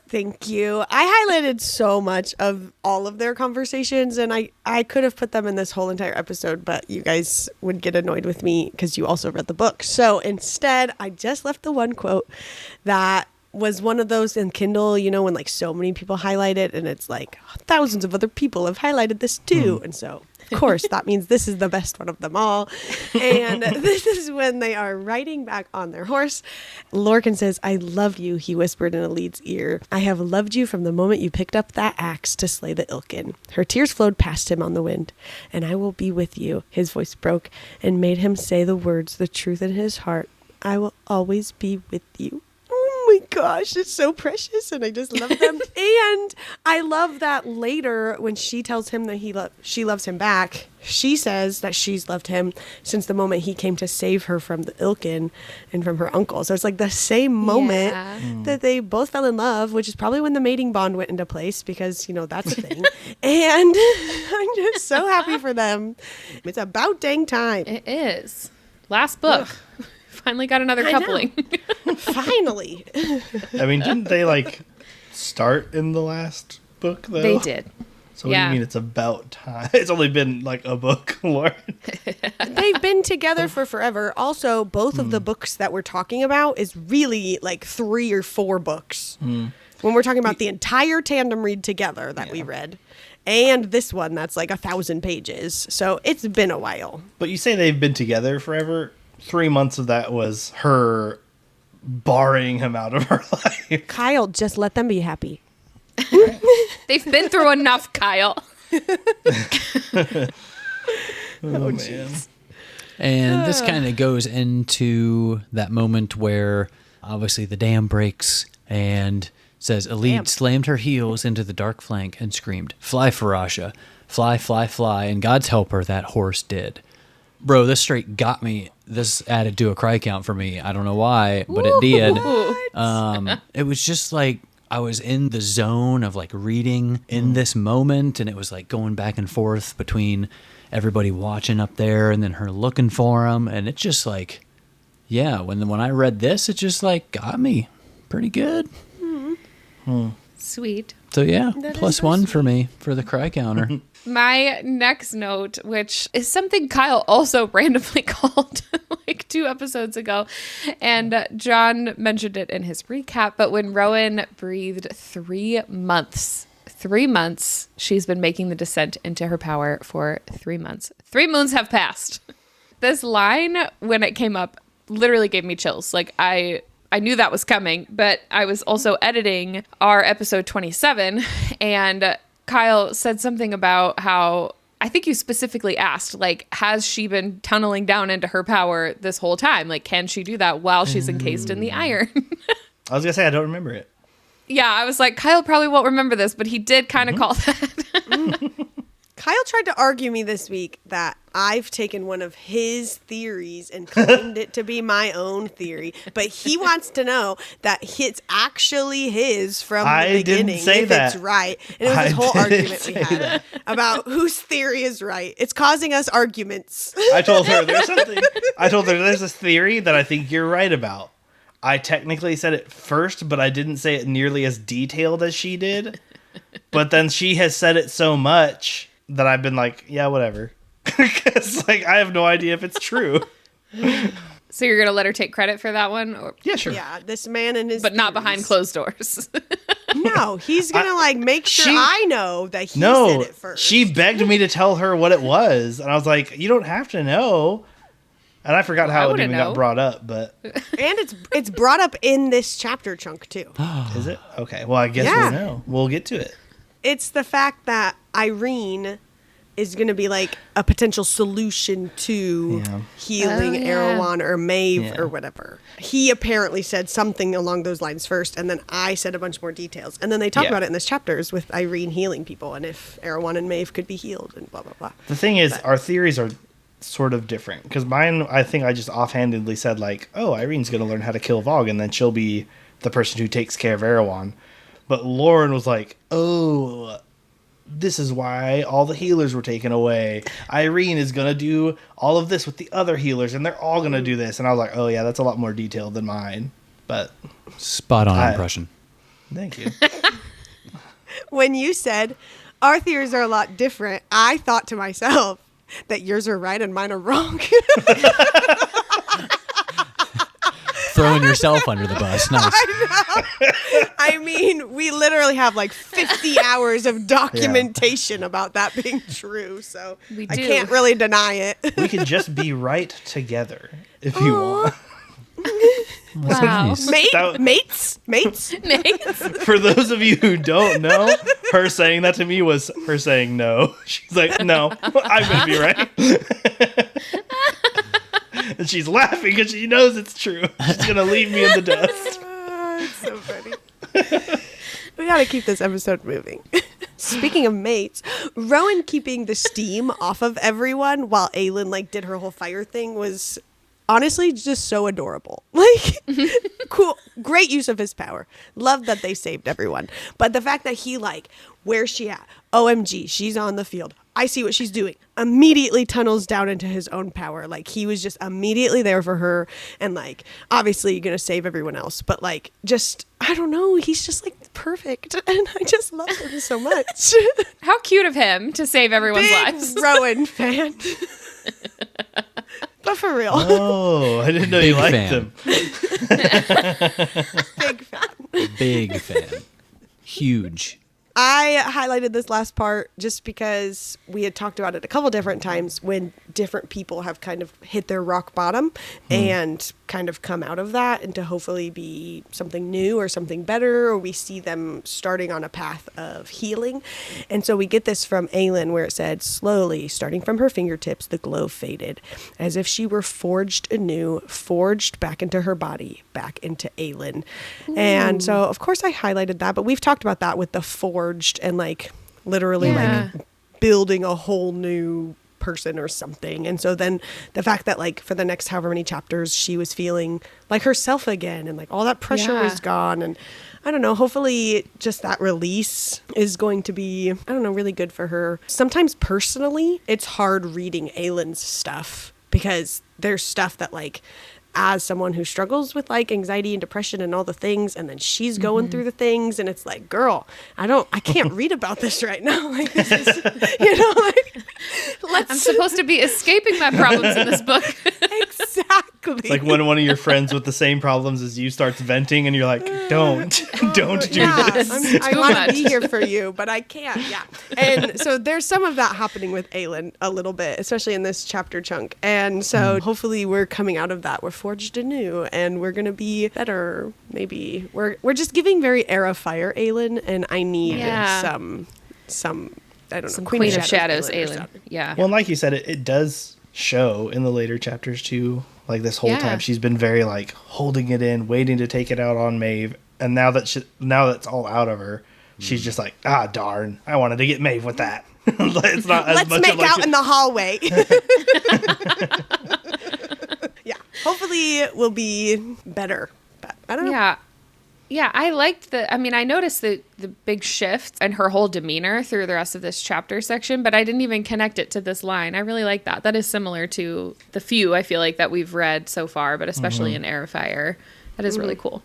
Thank you. I highlighted so much of all of their conversations, and I could have put them in this whole entire episode, but you guys would get annoyed with me because you also read the book. So instead, I just left the one quote that was one of those in Kindle, you know, when like so many people highlight it and it's like thousands of other people have highlighted this too. And so, of course, that means this is the best one of them all. And this is when they are riding back on their horse. Lorcan says, I love you, he whispered in Elide's ear. I have loved you from the moment you picked up that axe to slay the Ilkin. Her tears flowed past him on the wind. And I will be with you. His voice broke and made him say the words, the truth in his heart. I will always be with you. Oh my gosh, it's so precious, and I just love them. And I love that later when she tells him that she loves him back, she says that she's loved him since the moment he came to save her from the Ilkin and from her uncle. So it's like the same moment that they both fell in love, which is probably when the mating bond went into place because, you know, that's a thing. And I'm just so happy for them. It's about dang time. It is. Last book. Ugh. Finally got another coupling. Finally. I mean, didn't they like start in the last book though? They did. So what do you mean it's about time? It's only been like a book, Lauren. They've been together for forever. Also, both of the books that we're talking about is really like 3 or 4 books. When we're talking about the entire tandem read together that we read. And this one that's like 1,000 pages. So it's been a while. But you say they've been together forever. 3 months of that was her barring him out of her life. Kyle, just let them be happy. They've been through enough, Kyle. Oh, man. And this kind of goes into that moment where obviously the dam breaks and says Elide slammed her heels into the dark flank and screamed, "Fly, Farasha, fly, fly, fly," and God's help her, that horse did. Bro, this straight got me. This added to a cry count for me. I don't know why, but it did. It was just like I was in the zone of like reading in this moment, and it was like going back and forth between everybody watching up there and then her looking for him, and it just like, yeah, when I read this, it just like got me pretty good. Sweet. So yeah, That plus is so one sweet. for me for the cry counter. My next note, which is something Kyle also randomly called like 2 episodes ago, and John mentioned it in his recap, but when Rowan breathed 3 months, 3 months, she's been making the descent into her power for 3 months. 3 moons have passed. This line, when it came up, literally gave me chills. Like, I knew that was coming, but I was also editing our episode 27, and Kyle said something about how, I think you specifically asked, like, has she been tunneling down into her power this whole time? Like, can she do that while she's encased in the iron? I was going to say, I don't remember it. Yeah, I was like, Kyle probably won't remember this, but he did kind of call that. Kyle tried to argue me this week that I've taken one of his theories and claimed it to be my own theory, but he wants to know that it's actually his from the beginning. Didn't say if that. It's right. And it was this whole argument we had about whose theory is right. It's causing us arguments. I told her there's a theory that I think you're right about. I technically said it first, but I didn't say it nearly as detailed as she did. But then she has said it so much that I've been like, yeah, whatever. Because like I have no idea if it's true. So you're going to let her take credit for that one? Or, Yeah, sure. Yeah, this man and his but not theories. behind closed doors. No, he's going to like make sure I know that he said No, it first. she begged me to tell her what it was. And I was like, you don't have to know. And I forgot Well, I how it wouldn't even know. got brought up, but And it's brought up in this chapter chunk too. is it? Okay, well, I guess Yeah. we'll know. We'll get to it. It's the fact that Irene is going to be like a potential solution to Yeah. healing Oh, yeah. Erewhon or Maeve Yeah. or whatever. He apparently said something along those lines first, and then I said a bunch more details. And then they talk Yeah. about it in this chapters with Irene healing people and if Erewhon and Maeve could be healed and blah, blah, blah. The thing is, our theories are sort of different. Because mine, I think I just offhandedly said, like, oh, Irene's going to learn how to kill Vogue, and then she'll be the person who takes care of Erewhon. But Lauren was like, oh, this is why all the healers were taken away. Irene is going to do all of this with the other healers, and they're all going to do this. And I was like, oh, yeah, that's a lot more detailed than mine. But Spot on impression. thank you. When you said our theories are a lot different, I thought to myself that yours are right and mine are wrong. Throwing yourself under the bus. Nice. I mean, we literally have like 50 hours of documentation about that being true, so We I do. can't really deny it. We could just be right together if you want. Wow. Nice. Mates? For those of you who don't know, her saying that to me was her saying no. She's like, no, I'm going to be right. And she's laughing because she knows it's true. She's going to leave me in the dust. It's so funny. We gotta keep this episode moving. Speaking of mates, Rowan keeping the steam off of everyone while Aelin like did her whole fire thing was honestly just so adorable. Like, cool, great use of his power. Love that they saved everyone. But the fact that he like, where's she at? OMG, she's on the field. I see what she's doing. Immediately tunnels down into his own power. Like, he was just immediately there for her. And like, obviously you're going to save everyone else. But like, just, I don't know. He's just like perfect. And I just love him so much. How cute of him to save everyone's Big lives. Rowan fan. But for real, Oh, I didn't know you Big liked fan. them. big fan. Big fan. Huge. I highlighted this last part just because we had talked about it a couple different times when different people have kind of hit their rock bottom and kind of come out of that and to hopefully be something new or something better, or we see them starting on a path of healing. And so we get this from Aelin where it said, slowly, starting from her fingertips, the glow faded, as if she were forged anew, forged back into her body, back into Aelin. And so, of course, I highlighted that, but we've talked about that with the forged and like literally Yeah. like building a whole new person or something. And so then the fact that like for the next however many chapters she was feeling like herself again and like all that pressure Yeah. was gone, and I don't know, hopefully just that release is going to be, I don't know, really good for her. Sometimes personally it's hard reading Aelin's stuff because there's stuff that like, as someone who struggles with like anxiety and depression and all the things, and then she's going through the things, and it's like, girl, I can't read about this right now. Like, this is, like, let's I'm supposed to be escaping my problems in this book. exactly. It's like when one of your friends with the same problems as you starts venting and you're like, don't do yeah, this. I Too want to much. be here for you, but I can't. Yeah. And so there's some of that happening with Aelin a little bit, especially in this chapter chunk. And so hopefully we're coming out of that. We're forged anew and we're going to be better. Maybe we're just giving very Era of Fire Aelin, and I need Yeah. some I don't know, Some Queen of Shadows, or Aelin. something. Yeah. Well, and like you said, it does show in the later chapters too. Like this whole Yeah. time, she's been very like holding it in, waiting to take it out on Maeve. And now that's all out of her, she's just like, ah, darn, I wanted to get Maeve with that. It's not as Let's much make of like out in the hallway. Yeah. Hopefully it will be better. But I don't know. Yeah. Yeah, I liked I noticed the big shift in her whole demeanor through the rest of this chapter section, but I didn't even connect it to this line. I really like that. That is similar to the few I feel like that we've read so far, but especially in Air of Fire. That is really cool.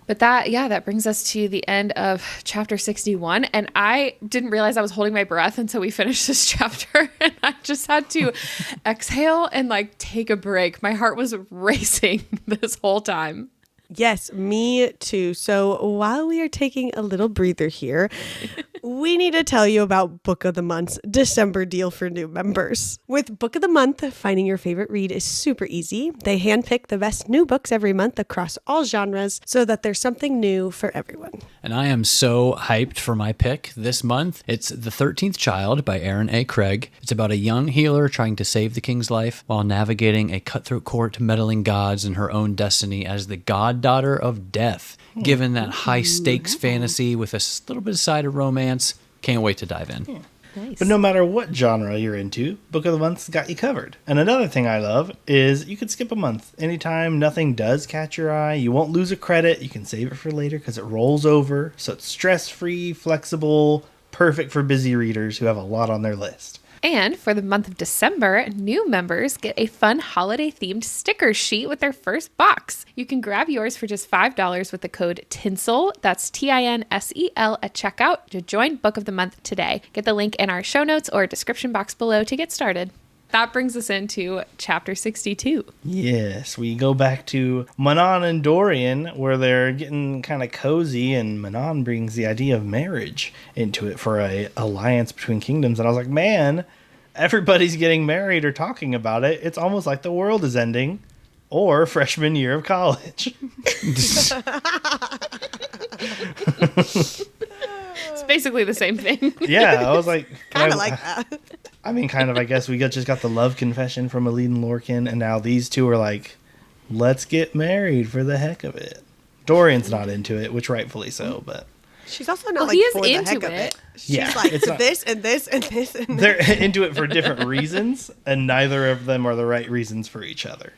But that brings us to the end of chapter 61. And I didn't realize I was holding my breath until we finished this chapter. And I just had to exhale and like take a break. My heart was racing this whole time. Yes, me too. So while we are taking a little breather here, we need to tell you about Book of the Month's December deal for new members. With Book of the Month, finding your favorite read is super easy. They handpick the best new books every month across all genres so that there's something new for everyone. And I am so hyped for my pick this month. It's The 13th Child by Aaron A. Craig. It's about a young healer trying to save the king's life while navigating a cutthroat court meddling gods and her own destiny as the goddaughter of death. Given that high-stakes fantasy with a little bit of side of romance, can't wait to dive in. Nice. But no matter what genre you're into, Book of the Month's got you covered. And another thing I love is you can skip a month. Anytime nothing does catch your eye, you won't lose a credit. You can save it for later because it rolls over. So it's stress-free, flexible, perfect for busy readers who have a lot on their list. And for the month of December, new members get a fun holiday-themed sticker sheet with their first box. You can grab yours for just $5 with the code TINSEL, that's TINSEL, at checkout to join Book of the Month today. Get the link in our show notes or description box below to get started. That brings us into chapter 62. Yes, we go back to Manon and Dorian, where they're getting kind of cozy, and Manon brings the idea of marriage into it for a alliance between kingdoms. And I was like, man, everybody's getting married or talking about it. It's almost like the world is ending, or freshman year of college. It's basically the same thing. Yeah, I was like... Kind of like that. I mean, kind of, I guess. We just got the love confession from Elide and Lorcan, and now these two are like, let's get married for the heck of it. Dorian's not into it, which rightfully so, but... She's also not Well, like he is for the into heck of it. it. She's Yeah, like it's not- this and this and this and this. They're into it for different reasons, and neither of them are the right reasons for each other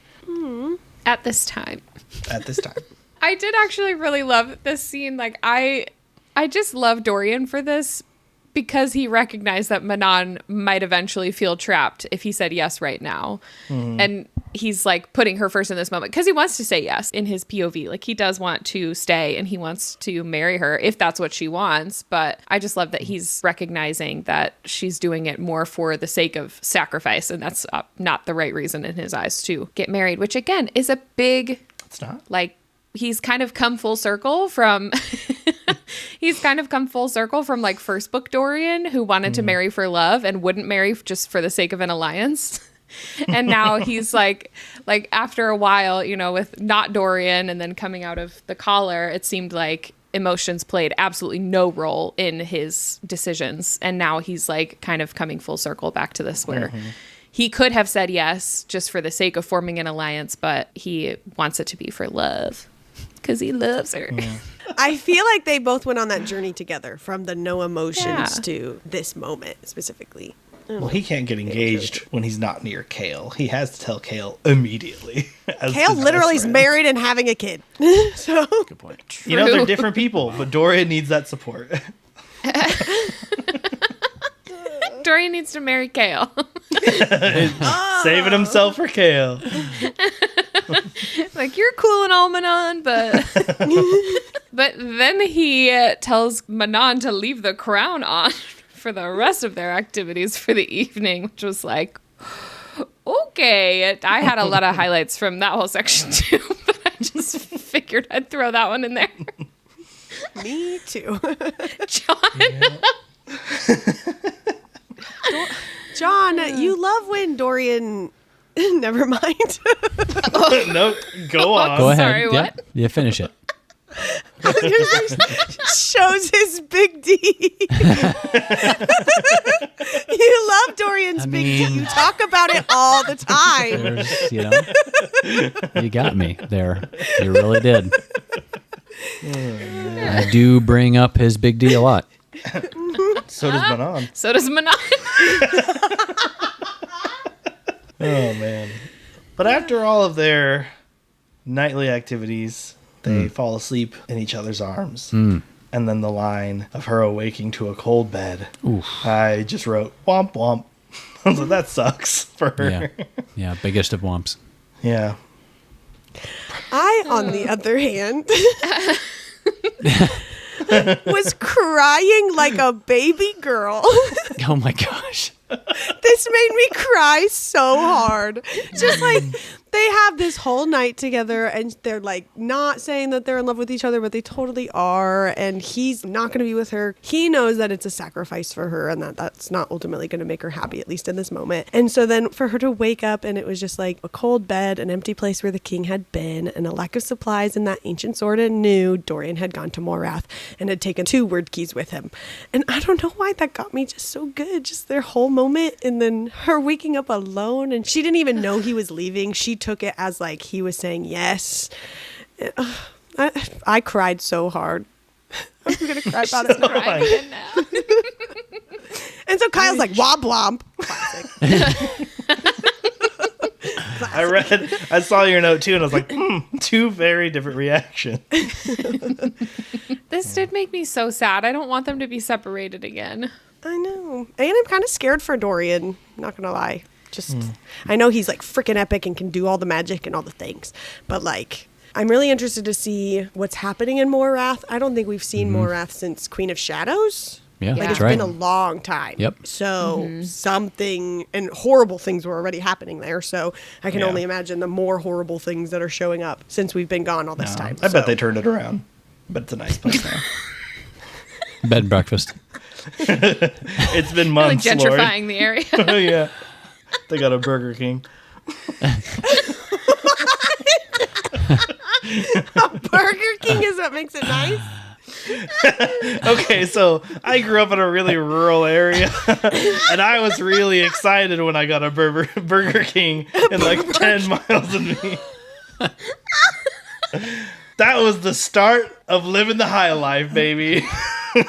At this time. at this time. I did actually really love this scene. Like, I just love Dorian for this because he recognized that Manon might eventually feel trapped if he said yes right now. And he's like putting her first in this moment because he wants to say yes in his POV. Like, he does want to stay and he wants to marry her if that's what she wants. But I just love that he's recognizing that she's doing it more for the sake of sacrifice. And that's not the right reason in his eyes to get married, which again is a big, It's not. like, he's kind of come full circle from like first book Dorian, who wanted to marry for love and wouldn't marry just for the sake of an alliance. And now he's like after a while, you know, with not Dorian and then coming out of the collar, it seemed like emotions played absolutely no role in his decisions. And now he's like kind of coming full circle back to this where he could have said yes just for the sake of forming an alliance, but he wants it to be for love because he loves her. Yeah. I feel like they both went on that journey together from the no emotions Yeah. to this moment specifically. Well, he can't get engaged when he's not near Kale. He has to tell Kale immediately. as Kale his literally best is friend. married and having a kid. So Good point. You know, they're True. different people, but Dorian needs that support. Dorian needs to marry Kale. Saving himself for Kale. Like, you're cool and all, Manon, but but then he tells Manon to leave the crown on for the rest of their activities for the evening, which was like, okay. I had a lot of highlights from that whole section too, but I just figured I'd throw that one in there. me too. John. John, you love when Dorian never mind. No, go on. Go ahead. Sorry, Yeah. what? Yeah, finish it. Shows his big D. You love Dorian's big D. mean- You talk about it all the time. There's, you know, you got me there. You really did. I do bring up his big D a lot. So does Manon. So does Manon. Oh, man. But after all of their nightly activities, they fall asleep in each other's arms. And then the line of her awaking to a cold bed. Oof. I just wrote, womp womp. So that sucks for her. Yeah. Yeah, biggest of womps. Yeah. I, on the other hand, was crying like a baby girl. Oh my gosh. This made me cry so hard. Just like they have this whole night together and they're like not saying that they're in love with each other, but they totally are. And he's not going to be with her. He knows that it's a sacrifice for her and that that's not ultimately going to make her happy, at least in this moment. And so then for her to wake up and it was just like a cold bed, an empty place where the king had been, and a lack of supplies, and that ancient sword and knew Dorian had gone to Morath and had taken 2 word keys with him. And I don't know why that got me just so good. Just their whole moment, and then her waking up alone, and she didn't even know he was leaving. She took it as like he was saying yes. I cried so hard. I'm gonna cry about it now. And so Kyle's like womp womp. Classic. I saw your note too, and I was like, 2 very different reactions. This did make me so sad. I don't want them to be separated again. I know. And I'm kind of scared for Dorian, not gonna lie. Just, I know he's like freaking epic and can do all the magic and all the things, but like, I'm really interested to see what's happening in Morath. I don't think we've seen Morath since Queen of Shadows. Yeah, Like that's it's right. been a long time. Yep. So something, and horrible things were already happening there. So I can Yeah. only imagine the more horrible things that are showing up since we've been gone all this time. I bet they turned it around, but it's a nice place now. Bed and breakfast. It's been Like months, Lord. gentrifying the area. Oh, yeah. They got a Burger King. Burger King is what makes it nice. Okay, so I grew up in a really rural area, and I was really excited when I got a Burger King in like 10 miles of me. That was the start of living the high life, baby.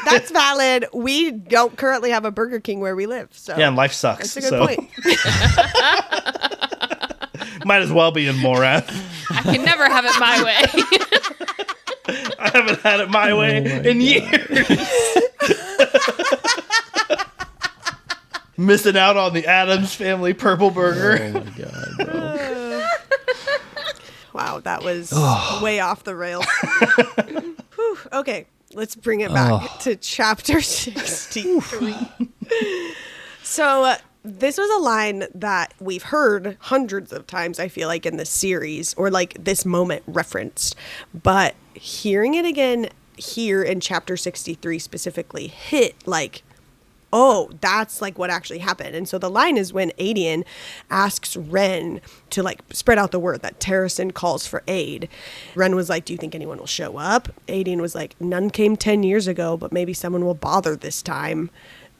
That's valid. We don't currently have a Burger King where we live. So Yeah, and life sucks. that's a good point. Might as well be in Morath. I can never have it my way. I haven't had it my way in years. Missing out on the Addams Family Purple Burger. Oh my god, bro. Wow, that was way off the rails. Whew, okay, let's bring it back to chapter 63. So this was a line that we've heard hundreds of times, I feel like, in this series, or like this moment referenced. But hearing it again here in chapter 63 specifically hit like, oh, that's like what actually happened. And so the line is when Aedion asks Ren to like spread out the word that Terrasen calls for aid. Ren was like, do you think anyone will show up? Aedion was like, none came 10 years ago, but maybe someone will bother this time.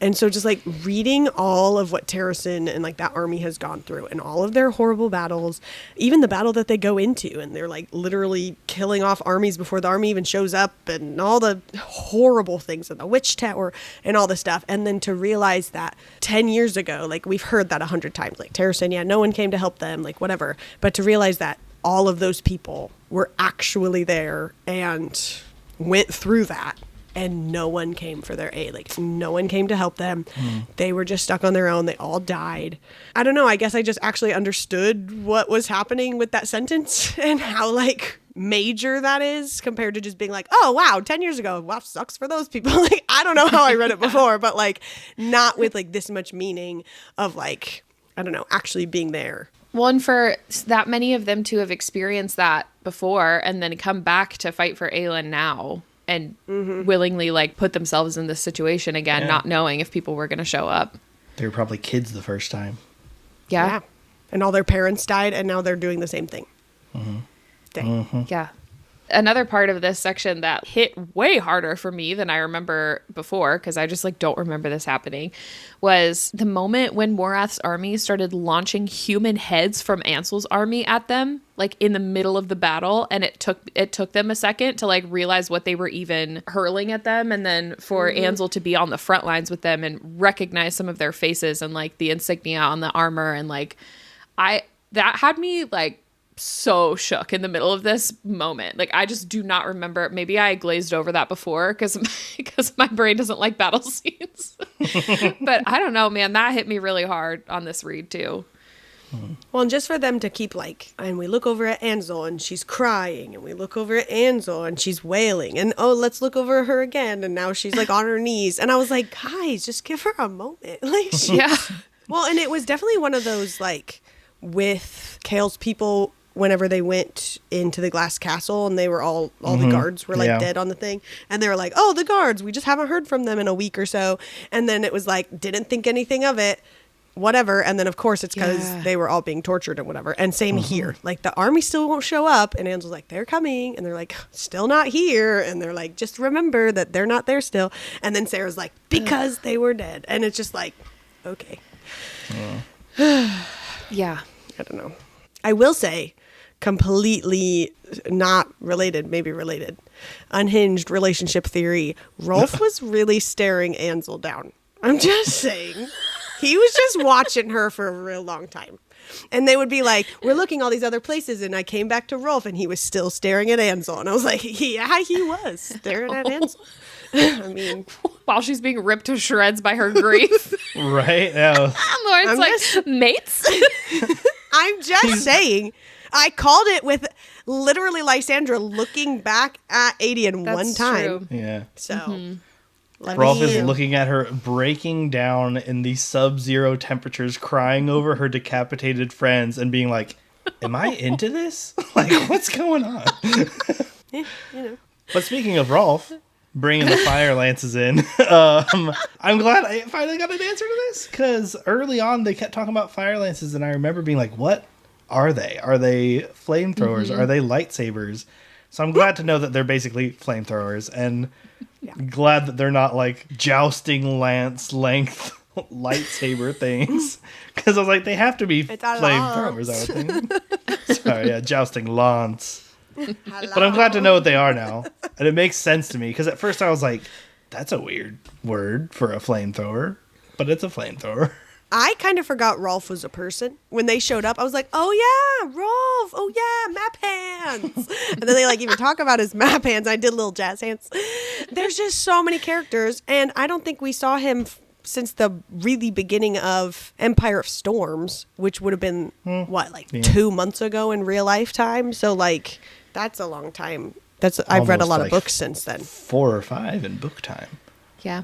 And so just like reading all of what Terrasen and like that army has gone through and all of their horrible battles, even the battle that they go into and they're like literally killing off armies before the army even shows up and all the horrible things in the witch tower and all this stuff. And then to realize that 10 years ago, like we've heard that 100 times, like Terrasen, yeah, no one came to help them, like whatever. But to realize that all of those people were actually there and went through that. And no one came for their aid. Like, no one came to help them. They were just stuck on their own. They all died. I don't know. I guess I just actually understood what was happening with that sentence and how, like, major that is compared to just being like, oh, wow, 10 years ago. Wow, sucks for those people. Like, I don't know how I read it before, but, like, not with, like, this much meaning of, like, I don't know, actually being there. Well, and for that many of them to have experienced that before and then come back to fight for Aelin now. And willingly like put themselves in this situation again, not knowing if people were going to show up. They were probably kids the first time. Yeah. And all their parents died, and now they're doing the same thing. Dang. Yeah. Another part of this section that hit way harder for me than I remember before, because I just like don't remember this happening, was the moment when Morath's army started launching human heads from Ansel's army at them, like in the middle of the battle, and it took them a second to like realize what they were even hurling at them, and then for Ansel to be on the front lines with them and recognize some of their faces and like the insignia on the armor, and like that had me like so shook in the middle of this moment. Like I just do not remember. Maybe I glazed over that before because my brain doesn't like battle scenes. But I don't know, man, that hit me really hard on this read too. Well, and just for them to keep like, and we look over at Ansel and she's crying, and we look over at Ansel and she's wailing, and oh, let's look over at her again, and now she's like on her knees, and I was like, guys, just give her a moment. Like, Yeah. well, and it was definitely one of those like with Kale's people. Whenever they went into the glass castle and they were all the guards were like dead on the thing, and they were like, oh, the guards, we just haven't heard from them in a week or so, and then it was like, didn't think anything of it, whatever, and then of course it's because they were all being tortured and whatever. And same here, like the army still won't show up, and Angel's like, they're coming, and they're like, still not here, and they're like, just remember that they're not there still. And then Sarah's like, because they were dead, and it's just like, okay. Yeah. I don't know. I will say, completely not related, maybe related, unhinged relationship theory, Rolf was really staring Ansel down. I'm just saying. He was just watching her for a real long time. And they would be like, we're looking all these other places, and I came back to Rolf, and he was still staring at Ansel. And I was like, yeah, he was staring at Ansel. I mean, While she's being ripped to shreds by her grief. Right? Yeah. Lauren's mates? I'm just saying. I called it with literally Lysandra looking back at Adian one time. True. Yeah. So, Rolf is looking at her breaking down in these sub-zero temperatures, crying over her decapitated friends and being like, am I into this? Like, what's going on? Yeah, you know. But speaking of Rolf, bringing the fire lances in, I'm glad I finally got an answer to this, because early on they kept talking about fire lances, and I remember being like, what are they? Are they flamethrowers? Are they lightsabers? So I'm glad to know that they're basically flamethrowers, and glad that they're not like jousting lance length lightsaber things, because I was like, they have to be flamethrowers, I would think. Sorry, yeah, jousting lance. But I'm glad to know what they are now, and it makes sense to me, because at first I was like, that's a weird word for a flamethrower, but it's a flamethrower. I kind of forgot Rolf was a person. When they showed up, I was like, oh yeah, Rolf. Oh yeah, map hands. And then they like even talk about his map hands. I did little jazz hands. There's just so many characters. And I don't think we saw him since the really beginning of Empire of Storms, which would have been, 2 months ago in real life time. So like, that's a long time. I've read a lot of books since then. 4 or 5 in book time. Yeah.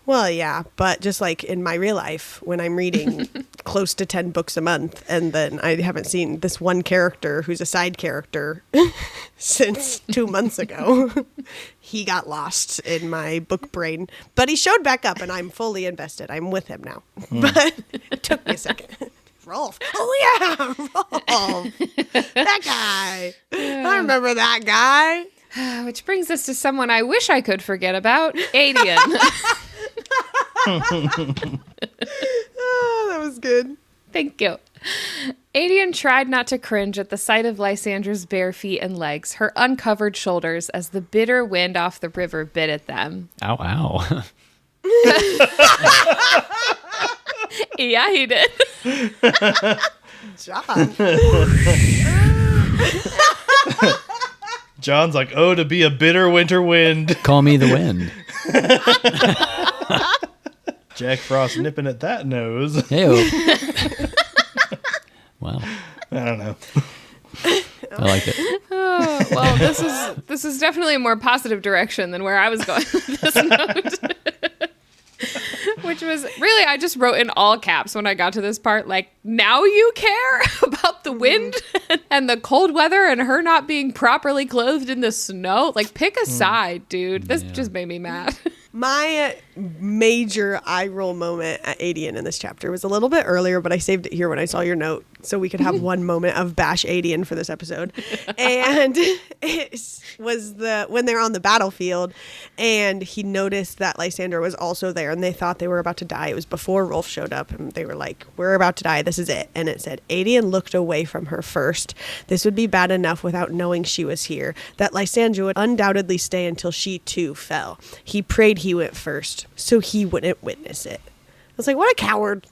Well, yeah, but just like in my real life, when I'm reading close to 10 books a month, and then I haven't seen this one character who's a side character since 2 months ago, he got lost in my book brain. But he showed back up, and I'm fully invested. I'm with him now. But it took me a second. Rolf. Oh, yeah, Rolf. That guy. I remember that guy. Which brings us to someone I wish I could forget about, Adian. Oh, that was good. Thank you. Adian tried not to cringe at the sight of Lysandra's bare feet and legs, her uncovered shoulders, as the bitter wind off the river bit at them. Ow, ow. Yeah, he did. John. John's like, oh, to be a bitter winter wind. Call me the wind. Jack Frost nipping at that nose. Hey-o. Wow. I don't know. I like it. Oh, well, this is definitely a more positive direction than where I was going with this note. Which was really, I just wrote in all caps when I got to this part, like, now you care about the wind and the cold weather and her not being properly clothed in the snow. Like, pick a side, dude. This just made me mad. My major eye roll moment at Adian in this chapter was a little bit earlier, but I saved it here when I saw your note so we could have one moment of bash Adian for this episode. And it was when they're on the battlefield and he noticed that Lysandra was also there and they thought they were about to die. It was before Rolf showed up and they were like, we're about to die. This is it. And it said, Adian looked away from her first. This would be bad enough without knowing she was here, that Lysandra would undoubtedly stay until she too fell. He prayed he went first so he wouldn't witness it. I was like, what a coward.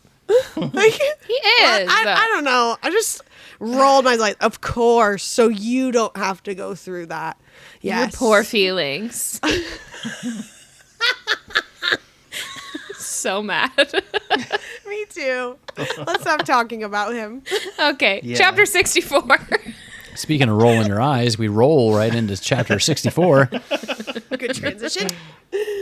Like, He is. I don't know. I just rolled my eyes like, of course, so you don't have to go through that. Your Yes. poor feelings. So mad. Me too. Let's stop talking about him. Okay, Yeah. chapter 64. Speaking of rolling your eyes, we roll right into chapter 64. Good transition.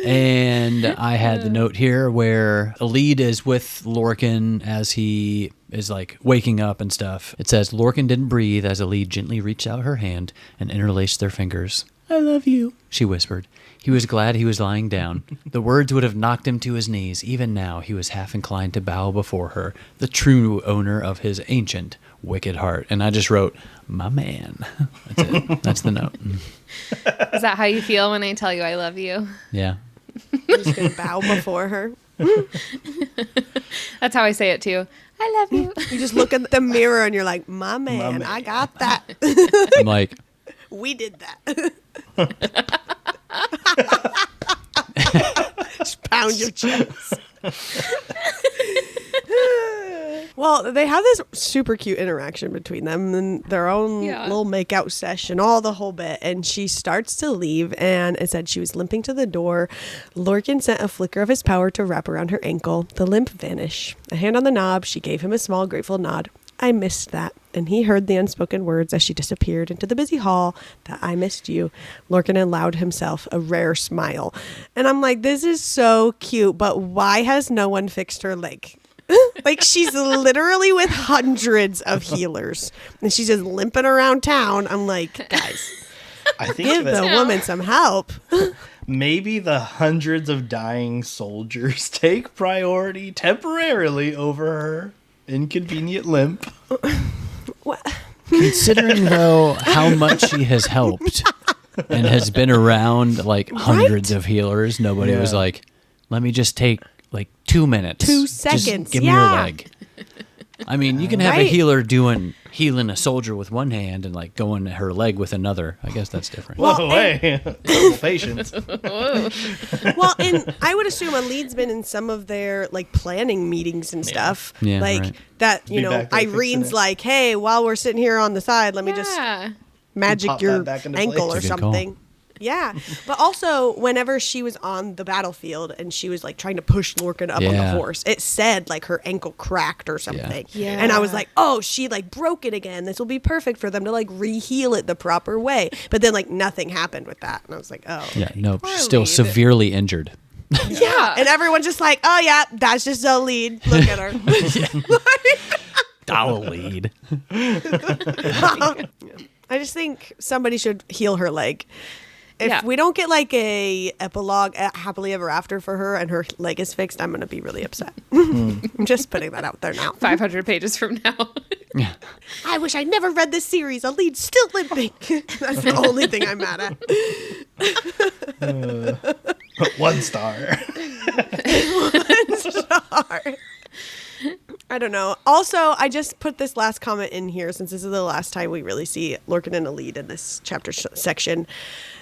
And I had the note here where Elide is with Lorcan as he is like waking up and stuff. It says, Lorcan didn't breathe as Elide gently reached out her hand and interlaced their fingers. I love you, she whispered. He was glad he was lying down. The words would have knocked him to his knees. Even now, he was half inclined to bow before her, the true owner of his ancient, wicked heart. And I just wrote, my man. That's it. That's the note. Is that how you feel when I tell you I love you? Yeah. I'm just going to bow before her. That's how I say it too. I love you. You just look at the mirror and you're like, my man, I got that. I'm like, We did that. Just pound your chest. Well, they have this super cute interaction between them and their own little makeout session, all the whole bit. And she starts to leave, and it said she was limping to the door. Lorcan sent a flicker of his power to wrap around her ankle. The limp vanished. A hand on the knob, she gave him a small, grateful nod. I missed that. And he heard the unspoken words as she disappeared into the busy hall that I missed you. Lorcan allowed himself a rare smile. And I'm like, this is so cute, but why has no one fixed her leg? Like, she's literally with hundreds of healers. And she's just limping around town. I'm like, guys, I think give that the woman some help. maybe the hundreds of dying soldiers take priority temporarily over her inconvenient limp. What? considering though how much she has helped and has been around like hundreds of healers, nobody was like, let me just take like 2 minutes. 2 Just seconds. give me your leg. I mean, you can have a Right. healer healing a soldier with one hand and like going her leg with another. I guess that's different. Well, Whoa, hey, total patience. Well, and I would assume a lead's been in some of their like planning meetings and stuff. Yeah, like right. that, Be back there fixing Irene's it. like, hey, while we're sitting here on the side, let me just Yeah. magic Pop your that back into ankle place. or Good call. something. Yeah. But also, whenever she was on the battlefield and she was like trying to push Lorcan up on the Yeah. horse, it said like her ankle cracked or something. Yeah. And I was like, oh, she like broke it again. This will be perfect for them to like re-heal it the proper way. But then like nothing happened with that. And I was like, oh. Yeah, no, Poor still lead. severely injured. Yeah. And everyone's just like, oh, yeah, that's just a lead. Look at her. I'll lead. I just think somebody should heal her leg. If Yeah. we don't get like a epilogue, happily ever after for her, and her leg is fixed, I'm gonna be really upset. I'm just putting that out there now. 500 pages from now. I wish I never read this series. A lead still limping. That's the only thing I'm mad at. 1 star. I don't know. Also, I just put this last comment in here since this is the last time we really see Lorcan and Elide in this chapter section.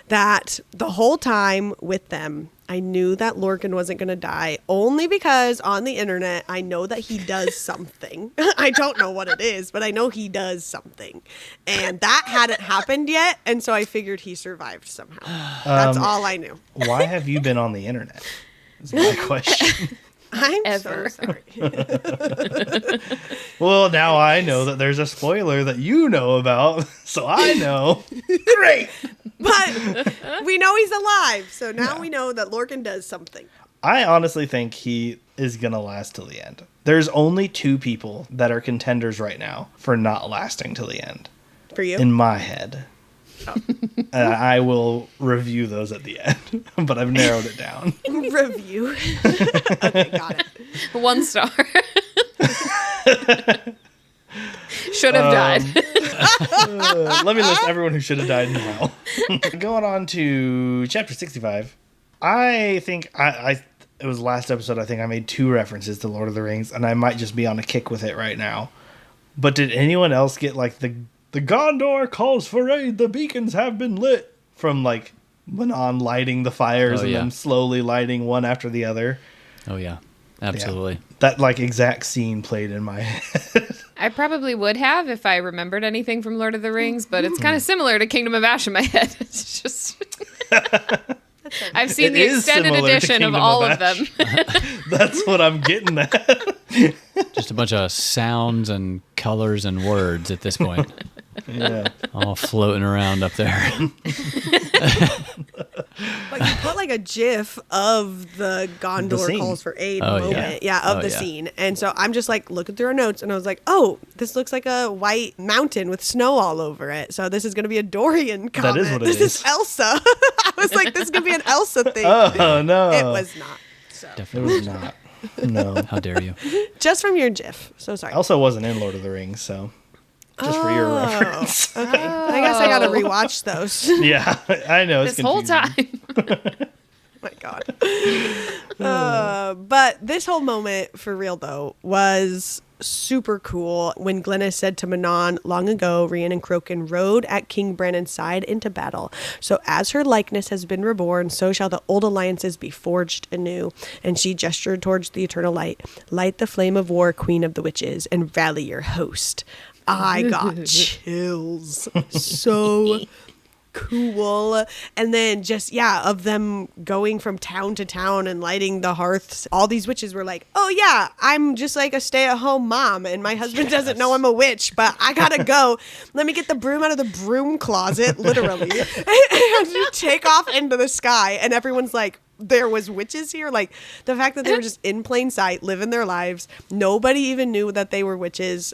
That the whole time with them, I knew that Lorcan wasn't going to die only because on the internet, I know that he does something. I don't know what it is, but I know he does something. And that hadn't happened yet. And so I figured he survived somehow. That's all I knew. Why have you been on the internet? Is my question. I'm Ever. so sorry. Well, now I know that there's a spoiler that you know about, so I know. Great. But we know he's alive. So now we know that Lorcan does something. I honestly think he is going to last till the end. There's only 2 people that are contenders right now for not lasting till the end. For you? In my head. I will review those at the end, but I've narrowed it down. Review. Okay, got it. 1 star. Should have died. Let me list everyone who should have died now. Going on to chapter 65. I think it was last episode, I think I made 2 references to Lord of the Rings, and I might just be on a kick with it right now. But did anyone else get like the Gondor calls for aid, the beacons have been lit, from like Manon lighting the fires and them slowly lighting one after the other? Oh yeah, absolutely. Yeah. That like exact scene played in my head. I probably would have if I remembered anything from Lord of the Rings, but it's kind of similar to Kingdom of Ash in my head. It's just... That's I've seen It the is extended similar to edition of Kingdom all of of them. That's what I'm getting at. Just a bunch of sounds and colors and words at this point. Yeah. All floating around up there. But you put like a GIF of the Gondor scene. calls for aid Oh, moment. yeah. Yeah, of Oh, the yeah. scene. And so I'm just like looking through our notes and I was like, oh, this looks like a white mountain with snow all over it. So this is going to be a Dorian comment. That is what it this is. is Elsa. I was like, this is going to be an Elsa thing. Oh, no. It was not. So It Definitely. was not. No. How dare you? just from your GIF. So sorry. Elsa wasn't in Lord of the Rings, so just for your reference. Okay. I guess I got to rewatch those. Yeah, I know. It's This whole confusing. time. My God. But this whole moment, for real though, was super cool when Glenys said to Manon, long ago, Rhiannon Croken rode at King Brandon's side into battle. So as her likeness has been reborn, so shall the old alliances be forged anew. And she gestured towards the eternal light. Light the flame of war, queen of the witches, and rally your host. I got chills. So cool. And then just, yeah, of them going from town to town and lighting the hearths. All these witches were like, oh yeah, I'm just like a stay-at-home mom and my husband doesn't know I'm a witch, but I gotta go. Let me get the broom out of the broom closet, literally, and take off into the sky. And everyone's like, there was witches here. Like the fact that they were just in plain sight, living their lives. Nobody even knew that they were witches.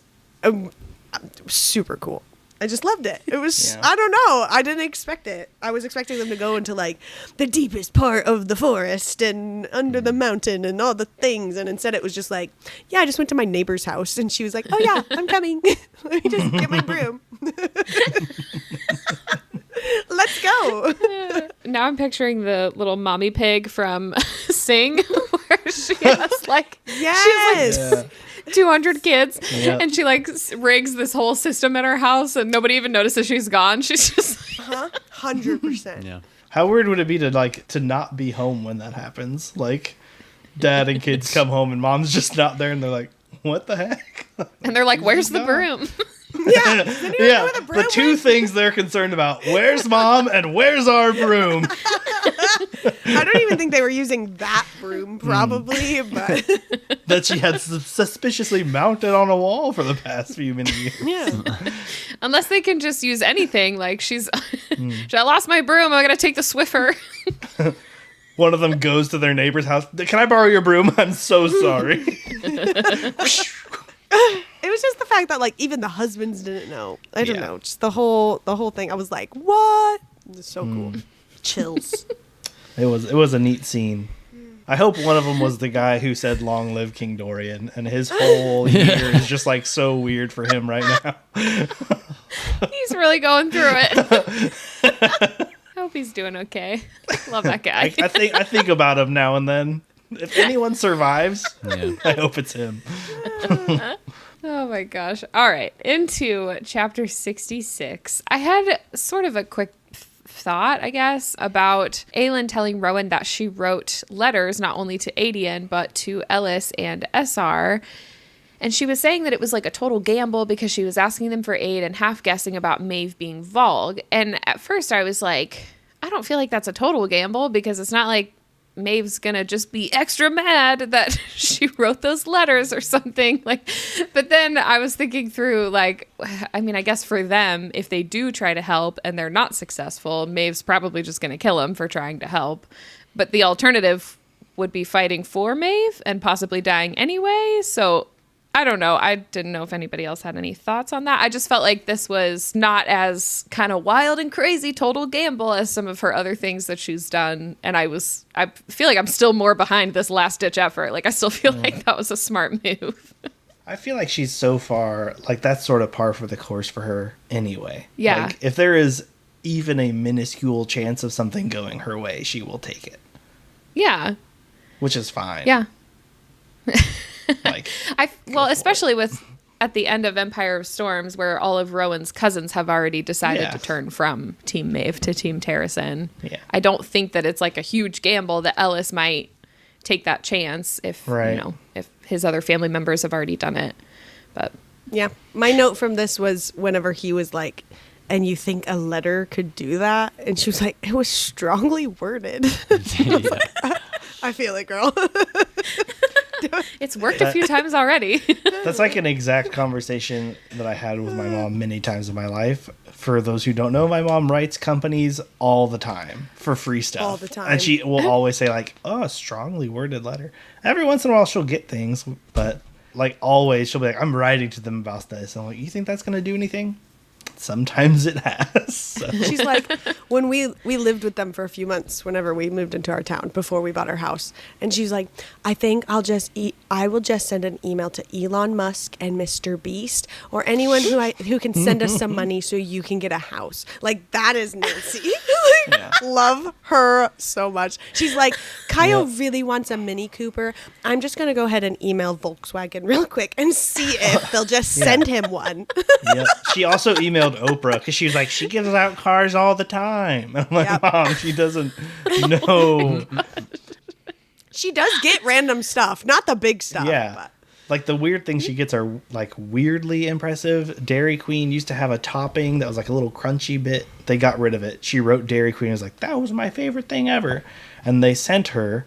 Super cool. I just loved it. It was, Yeah. I don't know. I didn't expect it. I was expecting them to go into like the deepest part of the forest and under the mountain and all the things. And instead it was just like, yeah, I just went to my neighbor's house. And she was like, oh yeah, I'm coming. Let me just get my broom. Let's go. Now I'm picturing the little mommy pig from Sing, where she has like, Yes. she has like 200 kids, Yep. and she like rigs this whole system in her house, and nobody even notices she's gone. She's just like, 100%. Yeah. How weird would it be to not be home when that happens? Like, dad and kids come home and mom's just not there, and they're like, "What the heck?" and they're like, "Where's the broom?" Yeah. Does anyone know Yeah, where the broom the two went? things they're concerned about: where's mom and where's our broom? I don't even think they were using that broom, probably, but That she had suspiciously mounted on a wall for the past few many years. yeah. Unless they can just use anything. Like she's, I lost my broom. I gotta take the Swiffer. One of them goes to their neighbor's house. Can I borrow your broom? I'm so sorry. It was just the fact that like even the husbands didn't know. I don't Yeah. know. Just the whole thing. I was like, what? It was so cool. Chills. It was a neat scene. I hope one of them was the guy who said "Long live King Dorian," and his whole year is just like so weird for him right now. He's really going through it. I hope he's doing okay. Love that guy. I think about him now and then. If anyone survives, Yeah. I hope it's him. Oh my gosh. All right. Into chapter 66. I had sort of a quick thought, I guess, about Aelin telling Rowan that she wrote letters not only to Aedion, but to Ellis and Essar. And she was saying that it was like a total gamble because she was asking them for aid and half guessing about Maeve being Vogue. And at first I was like, I don't feel like that's a total gamble because it's not like Maeve's gonna just be extra mad that she wrote those letters or something. Like, but then I was thinking through, like, I mean, I guess for them, if they do try to help and they're not successful, Maeve's probably just gonna kill him for trying to help. But the alternative would be fighting for Maeve and possibly dying anyway. So I don't know. I didn't know if anybody else had any thoughts on that. I just felt like this was not as kind of wild and crazy total gamble as some of her other things that she's done. And I feel like I'm still more behind this last ditch effort. Like I still feel like that was a smart move. I feel like she's so far, like that's sort of par for the course for her anyway. Yeah. Like, if there is even a minuscule chance of something going her way, she will take it, Yeah. which is fine. Yeah. Like, Especially with at the end of Empire of Storms, where all of Rowan's cousins have already decided Yeah. to turn from Team Maeve to Team Terrasen. Yeah. I don't think that it's like a huge gamble that Ellis might take that chance if Right. if his other family members have already done it. But Yeah. My note from this was whenever he was like, and you think a letter could do that? And she was like, it was strongly worded. I was like, I feel it, girl. It's worked a few times already. That's like an exact conversation that I had with my mom many times in my life. For those who don't know, my mom writes companies all the time for free stuff. All the time. And she will always say like, oh, a strongly worded letter. Every once in a while she'll get things, but like always she'll be like, I'm writing to them about this. I'm like, you think that's going to do anything? Sometimes it has. So. She's like, when we lived with them for a few months, whenever we moved into our town before we bought our house, and she's like, I think I will just send an email to Elon Musk and Mr. Beast or anyone who can send us some money so you can get a house. Like, that is Nancy. Love her so much. She's like, Kyle really wants a Mini Cooper. I'm just gonna go ahead and email Volkswagen real quick and see if they'll just send him one. Yep. She also emailed Oprah because she was like, she gives out cars all the time. I'm like, Mom, she doesn't know. She does get random stuff, not the big stuff. Yeah. But. Like the weird things she gets are like weirdly impressive. Dairy Queen used to have a topping that was like a little crunchy bit. They got rid of it. She wrote Dairy Queen and was like, that was my favorite thing ever. And they sent her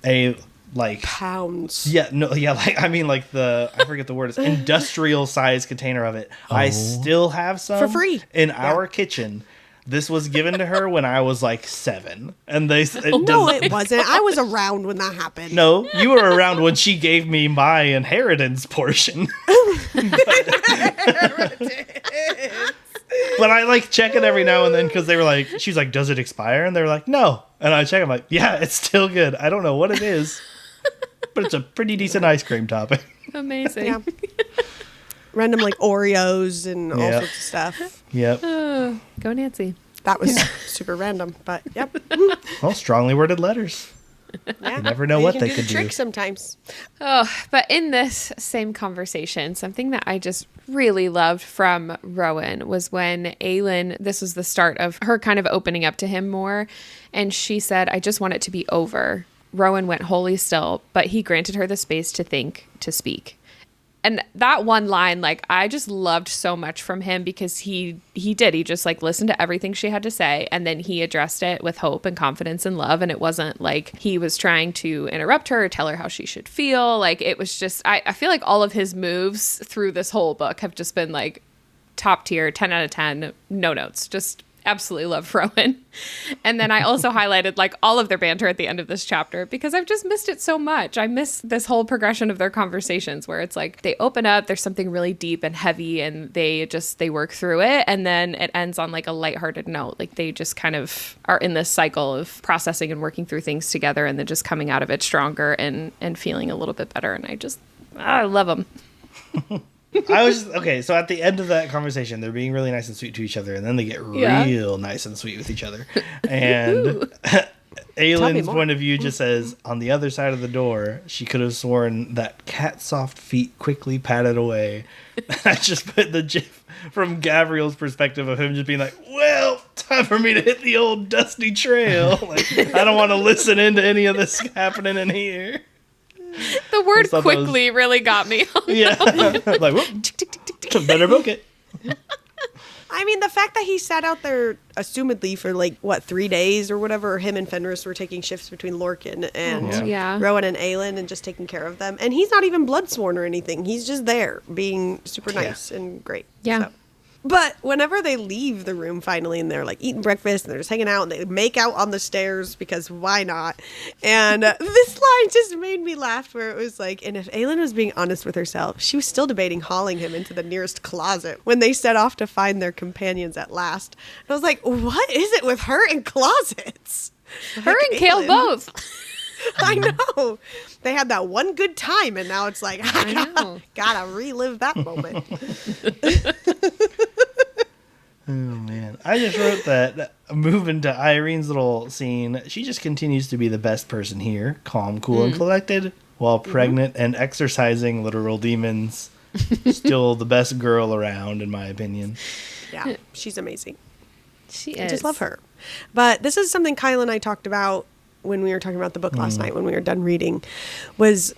a like pounds. Yeah, no, yeah, like I mean like I forget the word, it's industrial size container of it. Oh. I still have some for free in our kitchen. This was given to her when I was like 7. And it wasn't. I was around when that happened. No, you were around when she gave me my inheritance portion. But I like check it every now and then because they were like, she's like, does it expire? And they were like, no. And I check, I'm like, yeah, it's still good. I don't know what it is, but it's a pretty decent ice cream topping. Amazing. Yeah. Random like Oreos and all sorts of stuff. Yep. Go Nancy. That was super random, but yep. Well, strongly worded letters. Yeah. You never know what they could do. Trick sometimes. Oh, but in this same conversation, something that I just really loved from Rowan was when Aylin, this was the start of her kind of opening up to him more. And she said, I just want it to be over. Rowan went wholly still, but he granted her the space to think, to speak. And that one line, like, I just loved so much from him because he just like listened to everything she had to say. And then he addressed it with hope and confidence and love. And it wasn't like he was trying to interrupt her or tell her how she should feel. Like, it was just, I feel like all of his moves through this whole book have just been like top tier, 10 out of 10, no notes, just absolutely love Rowan. And then I also highlighted like all of their banter at the end of this chapter because I've just missed it so much. I miss this whole progression of their conversations where it's like they open up, there's something really deep and heavy and they work through it. And then it ends on like a lighthearted note. Like they just kind of are in this cycle of processing and working through things together and then just coming out of it stronger and feeling a little bit better. And I love them. So at the end of that conversation, they're being really nice and sweet to each other, and then they get real nice and sweet with each other. And Aylin's point of view just says, on the other side of the door, she could have sworn that cat soft feet quickly padded away. I just put the gif from Gabriel's perspective of him just being like, well, time for me to hit the old dusty trail. Like, I don't want to listen into any of this happening in here. The word quickly really got me. Yeah. Like, whoop, better book it. I mean, the fact that he sat out there, assumedly, for 3 days or whatever, him and Fenris were taking shifts between Lorcan and Rowan and Aylin and just taking care of them. And he's not even blood sworn or anything. He's just there being super nice and great. Yeah. So. But whenever they leave the room finally and they're like eating breakfast and they're just hanging out and they make out on the stairs because why not? And this line just made me laugh where it was like, and if Aylin was being honest with herself, she was still debating hauling him into the nearest closet when they set off to find their companions at last. And I was like, what is it with her and closets? Her and Kale both. I know. They had that one good time and now it's like, I gotta relive that moment. Oh, man. I just wrote that moving to Irene's little scene, she just continues to be the best person here. Calm, cool, and collected, while pregnant and exercising literal demons. Still the best girl around, in my opinion. Yeah, she's amazing. She is. I just love her. But this is something Kyle and I talked about when we were talking about the book last night when we were done reading, was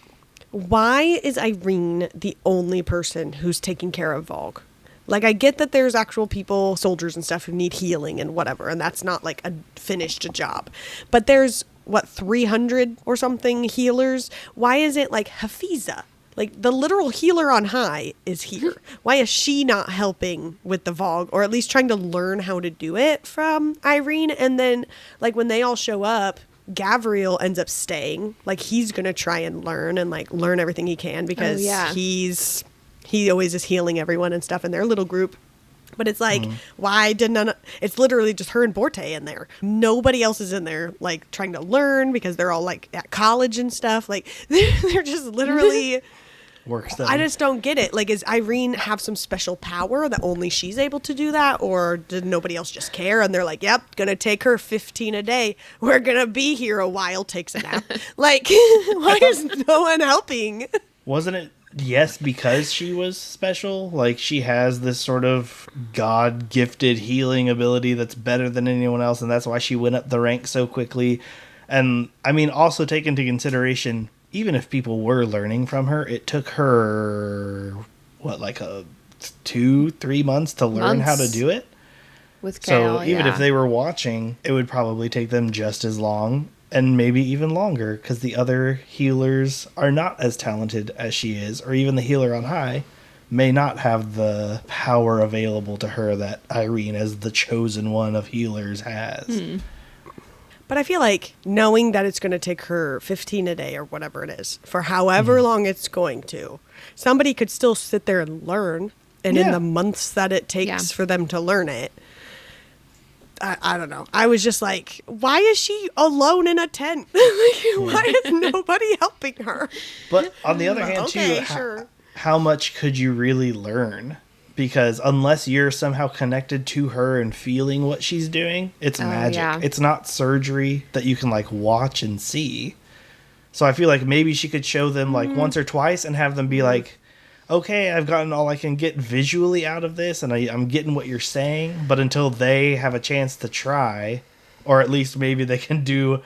why is Irene the only person who's taking care of Vogue? Like, I get that there's actual people, soldiers and stuff, who need healing and whatever, and that's not like a finished job. But there's, 300 or something healers? Why isn't like Hafiza? Like, the literal healer on high is here. Why is she not helping with the Vogue, or at least trying to learn how to do it from Irene? And then, like, when they all show up, Gavriel ends up staying. Like, he's going to try and learn everything he can, because he always is healing everyone and stuff in their little group. But it's like, why did it's literally just her and Borte in there. Nobody else is in there, like, trying to learn, because they're all, like, at college and stuff. Like, they're just literally... Works them. I just don't get it. Like, is Irene have some special power that only she's able to do that? Or did nobody else just care? And they're like, yep, gonna take her 15 a day. We're gonna be here a while, takes a nap. Like, why is no one helping? Wasn't it, yes, because she was special? Like, she has this sort of God-gifted healing ability that's better than anyone else, and that's why she went up the rank so quickly. And, I mean, also take into consideration... Even if people were learning from her, it took her, 2-3 months to learn how to do it? With Kale, so even if they were watching, it would probably take them just as long, and maybe even longer, because the other healers are not as talented as she is, or even the healer on high may not have the power available to her that Irene, as the chosen one of healers, has. But I feel like knowing that it's going to take her 15 a day or whatever it is for however long it's going to, somebody could still sit there and learn. And in the months that it takes for them to learn it, I don't know. I was just like, why is she alone in a tent? Why is nobody helping her? But on the other hand, how much could you really learn? Because unless you're somehow connected to her and feeling what she's doing, it's magic. Yeah. It's not surgery that you can, like, watch and see. So I feel like maybe she could show them, like, once or twice and have them be like, okay, I've gotten all I can get visually out of this, and I'm getting what you're saying. But until they have a chance to try, or at least maybe they can do...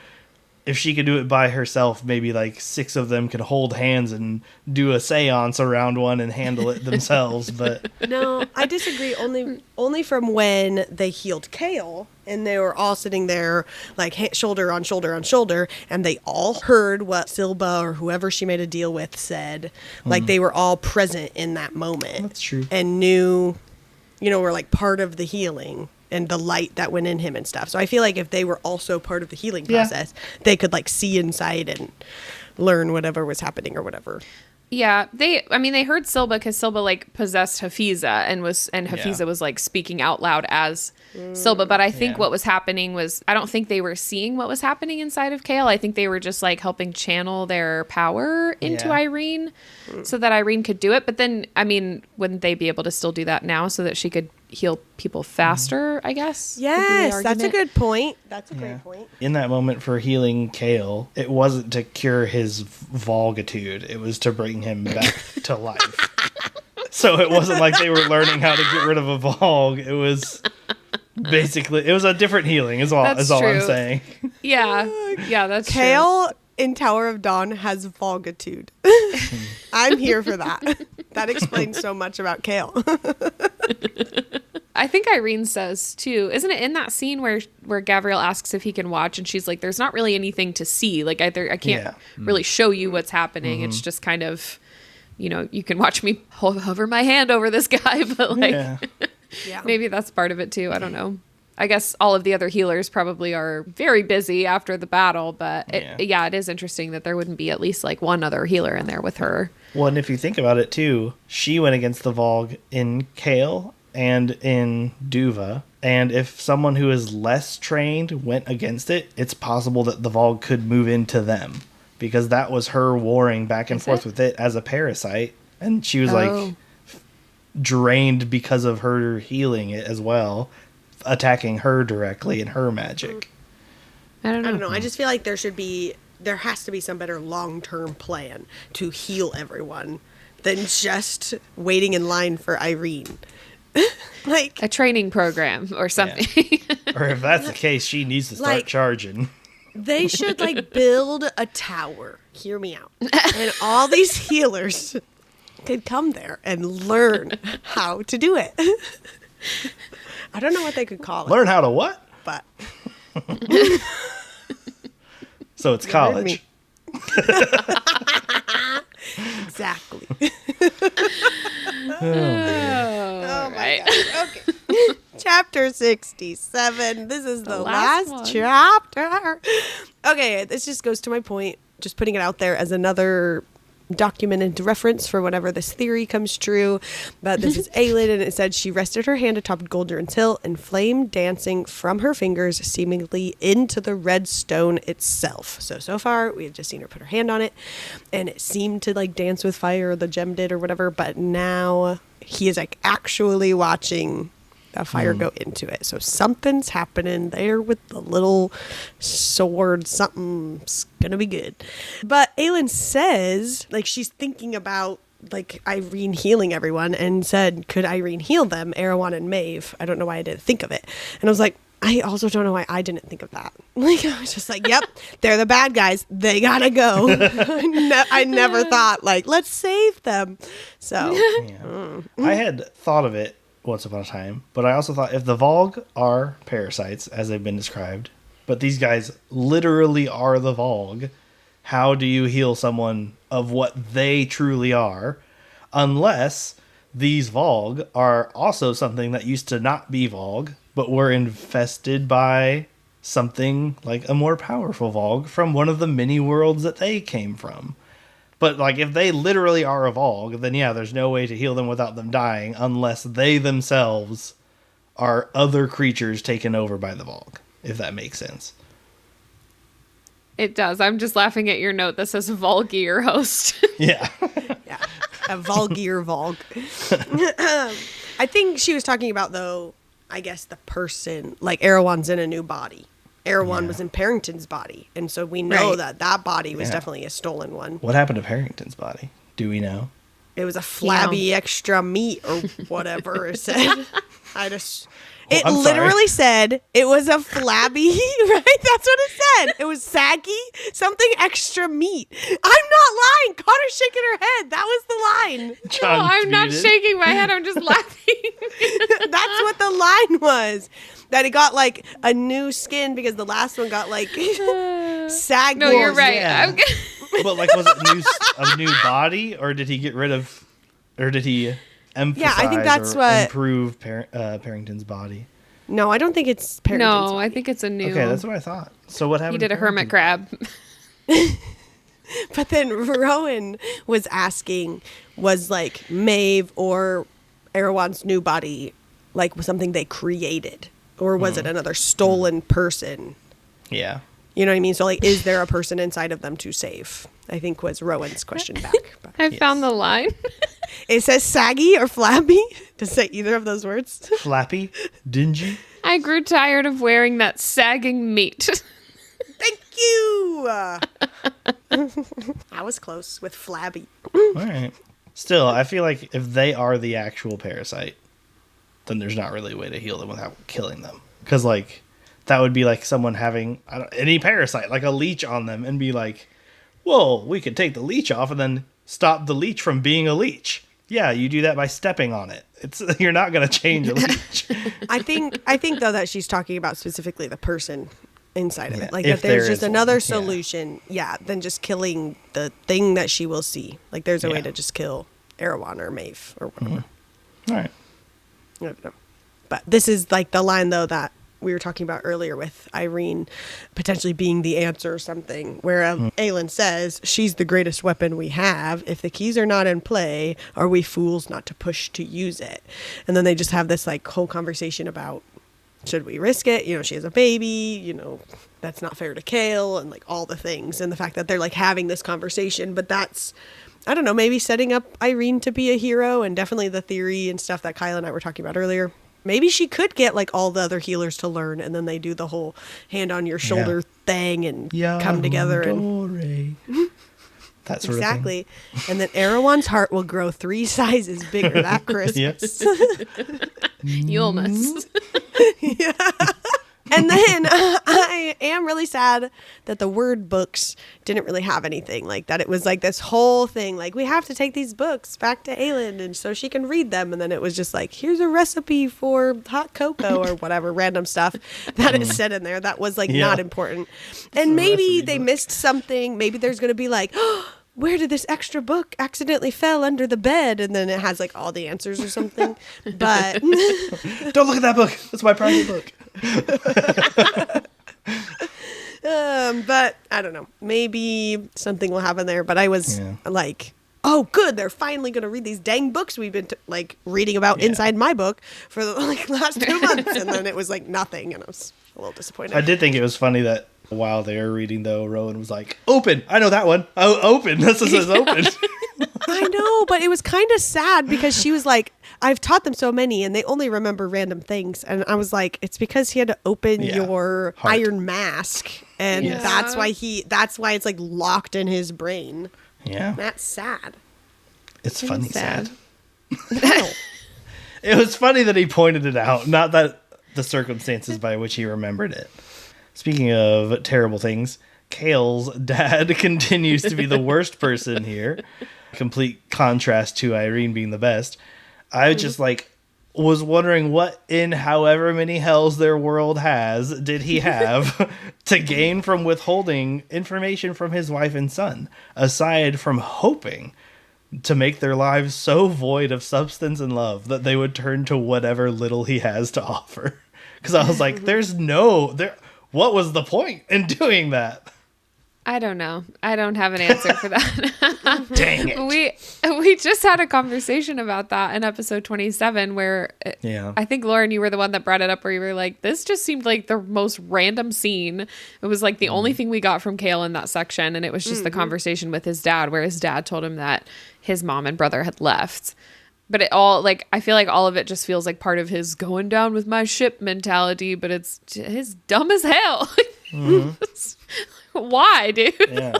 If she could do it by herself, maybe like 6 of them could hold hands and do a seance around one and handle it themselves. But no, I disagree. Only from when they healed Kale and they were all sitting there like shoulder on shoulder on shoulder, and they all heard what Silba or whoever she made a deal with said. Like, they were all present in that moment. That's true. And knew, were like part of the healing and the light that went in him and stuff. So I feel like if they were also part of the healing process, they could like see inside and learn whatever was happening or whatever. Yeah, they heard Silba because Silba like possessed Hafiza and Hafiza was like speaking out loud as Silba. But I think what was happening was, I don't think they were seeing what was happening inside of Kale. I think they were just like helping channel their power into Irene so that Irene could do it. But then, I mean, wouldn't they be able to still do that now so that she could heal people faster, I guess? Yes, that's a good point. That's a great point. In that moment for healing Kale, it wasn't to cure his vulgitude. It was to bring him back to life. So it wasn't like they were learning how to get rid of a Volg. It was basically, it was a different healing is all I'm saying. Yeah, that's Kale in Tower of Dawn has vulgitude. I'm here for that. That explains so much about Kale. I think Irene says too, isn't it in that scene where Gavriel asks if he can watch, and she's like, there's not really anything to see. Like, I can't really show you what's happening. It's just kind of, you can watch me hover my hand over this guy, but like, maybe that's part of it too. I don't know. I guess all of the other healers probably are very busy after the battle, but it is interesting that there wouldn't be at least like one other healer in there with her. Well, and if you think about it too, she went against the Volg in Kale and in Duva, and if someone who is less trained went against it, it's possible that the Volg could move into them, because that was her warring back and forth with it as a parasite, and she was like drained because of her healing it as well, attacking her directly in her magic. I don't know. I just feel like there has to be some better long-term plan to heal everyone than just waiting in line for Irene. Like a training program or something. Or if that's the case, she needs to start charging. They should like build a tower. Hear me out. And all these healers could come there and learn how to do it. I don't know what they could call it. Learn how to what? But So it's you heard college. me. Exactly. Oh, my God. Okay. Chapter 67. This is the last last one. chapter. Okay, this just goes to my point. Just putting it out there as another documented reference for whenever this theory comes true. But this is Aelin, and it said she rested her hand atop Goldrun's hill, and flame dancing from her fingers seemingly into the red stone itself. So far, we have just seen her put her hand on it, and it seemed to like dance with fire, or the gem did, or whatever. But now he is like actually watching the fire go into it. So something's happening there with the little sword. Something's gonna be good. But Aelin says, like, she's thinking about like Irene healing everyone, and said, could Irene heal them, Erewhon and Maeve? I don't know why I didn't think of it. And I was like, I also don't know why I didn't think of that. Like, I was just like, yep, they're the bad guys. They gotta go. I never thought, like, let's save them. So Yeah. I had thought of it once upon a time, but I also thought if the Volg are parasites, as they've been described, but these guys literally are the Volg, how do you heal someone of what they truly are, unless these Volg are also something that used to not be Volg, but were infested by something like a more powerful Volg from one of the many worlds that they came from. But, like, if they literally are a Volg, then, yeah, there's no way to heal them without them dying unless they themselves are other creatures taken over by the Volg, if that makes sense. It does. I'm just laughing at your note that says Volgier host. Yeah. yeah, a Volgier Volg. I think she was talking about, though, I guess the person, like Erewhon's in a new body. Erewhon was in Parrington's body, and so we know Right. that body was definitely a stolen one. What happened to Parrington's body? Do we know? It was a flabby extra meat or whatever it said. It I'm literally said it was a flabby, right? That's what it said. It was saggy, something extra meat. I'm not lying. Connor's shaking her head. That was the line. No, John I'm not tweeted. shaking my head. I'm just laughing. That's what the line was. That it got like a new skin because the last one got like sag. No, you're balls. right. yeah. But, like, was it a new body, or did he get rid of, or did he emphasize I think that's or what- improve Parrington's body? No, I don't think it's Parrington's. No, I think it's a new. Okay, that's what I thought. So what happened? He did to a hermit Parrington's crab. But then Rowan was asking, was like Maeve or Erewhon's new body like something they created? Or was it another stolen person? body? Yeah. You know what I mean? So like, is there a person inside of them to save? I think was Rowan's question back. But I found the line. it says saggy or flabby. Does it say either of those words? Flappy? Dingy? I grew tired of wearing that sagging meat. Thank you. I was close with flabby. All right. Still, I feel like if they are the actual parasite, then there's not really a way to heal them without killing them. Because, like, that would be like someone having any parasite, like a leech on them, and be like, well, we could take the leech off and then stop the leech from being a leech. Yeah, you do that by stepping on it. You're not going to change a leech. I think though that she's talking about specifically the person inside of Yeah, it. Like if if there's there just is another one, yeah. solution, than just killing the thing that she will see. Like there's a way Yeah. to just kill Erewhon or Maeve or whatever. All right. I don't know. But this is like the line though that we were talking about earlier with Irene potentially being the answer or something, where Aelin says she's the greatest weapon we have. If the keys are not in play, are we fools not to push to use it? And then they just have this like whole conversation about, should we risk it? You know, she has a baby, you know, that's not fair to Kale, and like all the things. And the fact that they're like having this conversation, but that's, I don't know, maybe setting up Irene to be a hero, and definitely the theory and stuff that Kyle and I were talking about earlier. Maybe she could get like all the other healers to learn, and then they do the whole hand on your shoulder thing and come together and that sort of exactly. And then Erewhon's heart will grow 3 sizes bigger that Christmas. You almost. And then I am really really sad that the word books didn't really have anything like that. It was like this whole thing, like we have to take these books back to Aelin and so she can read them. And then it was just like, here's a recipe for hot cocoa or whatever random stuff that is said in there. That was like not important. And maybe they missed something. Maybe there's going to be like, oh, where did this extra book accidentally fell under the bed? And then it has like all the answers or something. But don't look at that book. That's my private book. But I don't know. Maybe something will happen there. But I was like, oh, good. They're finally going to read these dang books we've been reading about inside my book for the last 2 months. And then it was like nothing. And I was a little disappointed. I did think it was funny that while they were reading, though, Rowan was like, open. I know that one. Oh, open. This says open. I know, but it was kind of sad because she was like, I've taught them so many and they only remember random things. And I was like, it's because he had to open your Heart. iron mask. And that's why it's like locked in his brain. Yeah. That's sad. It's funny sad. No. It was funny that he pointed it out, not that the circumstances by which he remembered it. Speaking of terrible things, Kale's dad continues to be the worst person here. Complete contrast to Irene being the best. I just was wondering what in however many hells their world has did he have to gain from withholding information from his wife and son, aside from hoping to make their lives so void of substance and love that they would turn to whatever little he has to offer. Because I was like, what was the point in doing that? I don't know. I don't have an answer for that. Dang it. We just had a conversation about that in episode 27 where I think, Lauren, you were the one that brought it up where you were like, this just seemed like the most random scene. It was like the only thing we got from Kale in that section. And it was just the conversation with his dad where his dad told him that his mom and brother had left. But it all, I feel like all of it just feels like part of his going down with my ship mentality, but it's his dumb as hell. Why, dude? Yeah.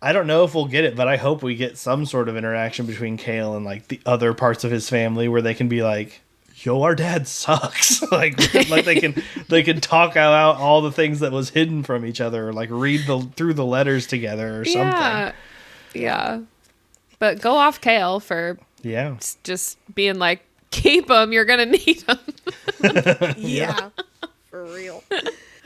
I don't know if we'll get it, but I hope we get some sort of interaction between Kale and the other parts of his family where they can be like, yo, our dad sucks. like they can talk out all the things that was hidden from each other, or read through the letters together or something. Yeah. But go off Kale for just being like, keep them, you're gonna need them. Yeah, for real.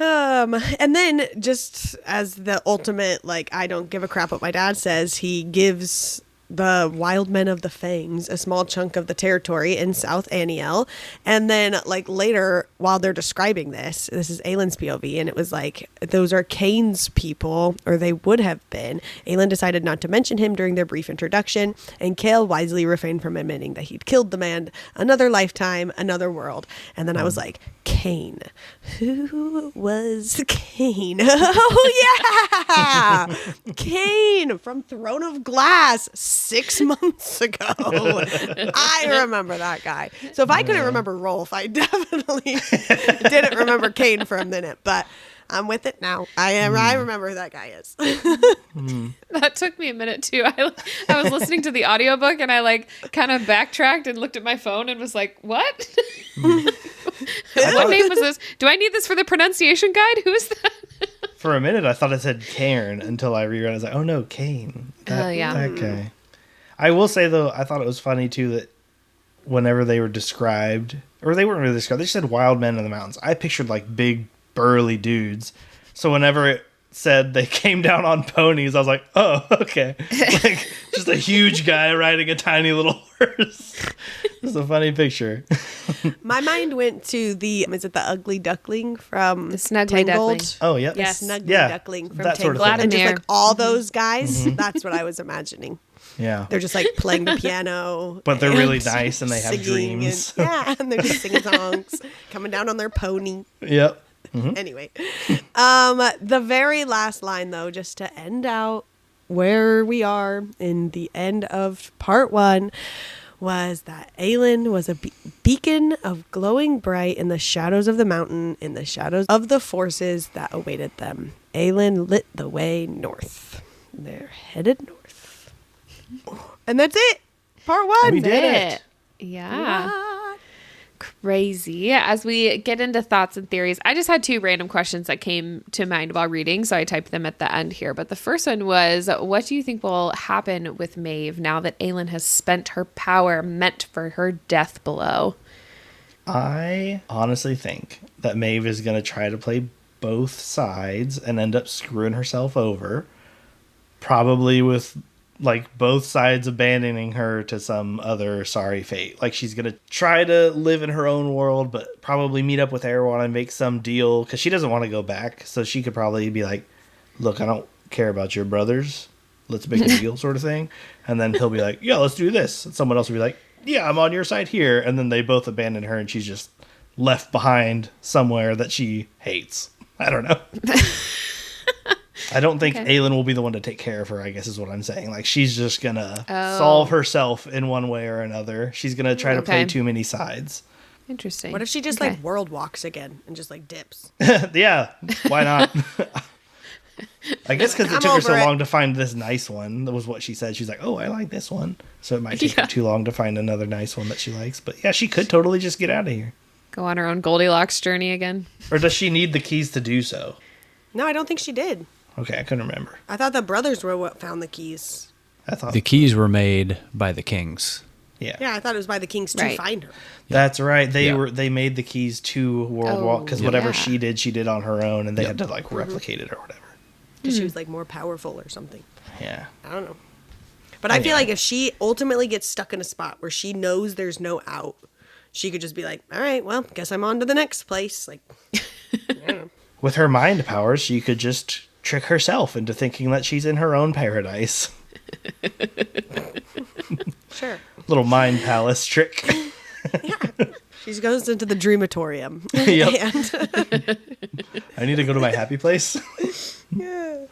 And then just as the ultimate, I don't give a crap what my dad says, he gives the wild men of the Fangs a small chunk of the territory in South Aniel. And then later, while they're describing this is Aelin's POV, and it was those are Cain's people, or they would have been. Aelin decided not to mention him during their brief introduction, and Kale wisely refrained from admitting that he'd killed the man. Another lifetime, another world. And then I was like, Cain. Who was Cain? Oh yeah, Cain from Throne of Glass 6 months ago. I remember that guy. So if I couldn't remember Rolf, I definitely didn't remember Cain for a minute. But I'm with it now. I remember who that guy is. That took me a minute too. I was listening to the audiobook and I kind of backtracked and looked at my phone and was like, what? What name was this? Do I need this for the pronunciation guide? Who is that? For a minute, I thought it said Cairn until I reread it. I was like, oh no, Cain. That guy. I will say, though, I thought it was funny, too, that whenever they were described, or they weren't really described, they just said wild men in the mountains. I pictured, big, burly dudes. So whenever it said they came down on ponies, I was like, oh, okay. Just a huge guy riding a tiny little horse. It's a funny picture. My mind went to is it the ugly duckling from the Snuggly Tangled? Duckling? Oh, yeah. Yes. The Snuggly Duckling from that Tangled. sort of thing. And just all those guys, that's what I was imagining. Yeah. They're just playing the piano. But they're really nice and they have singing dreams. And they're just singing songs, coming down on their pony. Yep. Anyway, the very last line, though, just to end out where we are in the end of part 1, was that Aelin was a beacon of glowing bright in the shadows of the mountain, in the shadows of the forces that awaited them. Aelin lit the way north. They're headed north. And that's it. Part 1. We did it. Yeah. What? Crazy. As we get into thoughts and theories, I just had 2 random questions that came to mind while reading, so I typed them at the end here. But the first one was, what do you think will happen with Maeve now that Aelin has spent her power meant for her death blow? I honestly think that Maeve is going to try to play both sides and end up screwing herself over. Probably with, like, both sides abandoning her to some other sorry fate. Like, she's going to try to live in her own world, but probably meet up with Erewhon and make some deal, because she doesn't want to go back. So she could probably be like, look, I don't care about your brothers. Let's make a deal, sort of thing. And then he'll be like, yeah, let's do this. And someone else will be like, yeah, I'm on your side here. And then they both abandon her, and she's just left behind somewhere that she hates. I don't know. I don't think Aelin will be the one to take care of her, I guess is what I'm saying. Like, she's just going to solve herself in one way or another. She's going to try to play too many sides. Interesting. What if she just like world walks again and just like dips? Yeah, why not? I guess because it took her so long to find this nice one. That was what she said. She's like, oh, I like this one. So it might take her too long to find another nice one that she likes. But yeah, she could totally just get out of here. Go on her own Goldilocks journey again. Or does she need the keys to do so? No, I don't think she did. Okay, I couldn't remember. I thought the brothers were what found the keys. I thought The keys were made by the kings. Yeah. Yeah, I thought it was by the kings to find her. That's right. They made the keys to World Walk because whatever she did on her own, and they had to like replicate it or whatever. Because she was like more powerful or something. Yeah. I don't know. But I feel like if she ultimately gets stuck in a spot where she knows there's no out, she could just be like, all right, well, guess I'm on to the next place. Like, I don't know. With her mind powers, she could just trick herself into thinking that she's in her own paradise. Sure. Little mind palace trick. Yeah. She goes into the dreamatorium. Yep. I need to go to my happy place. Yeah.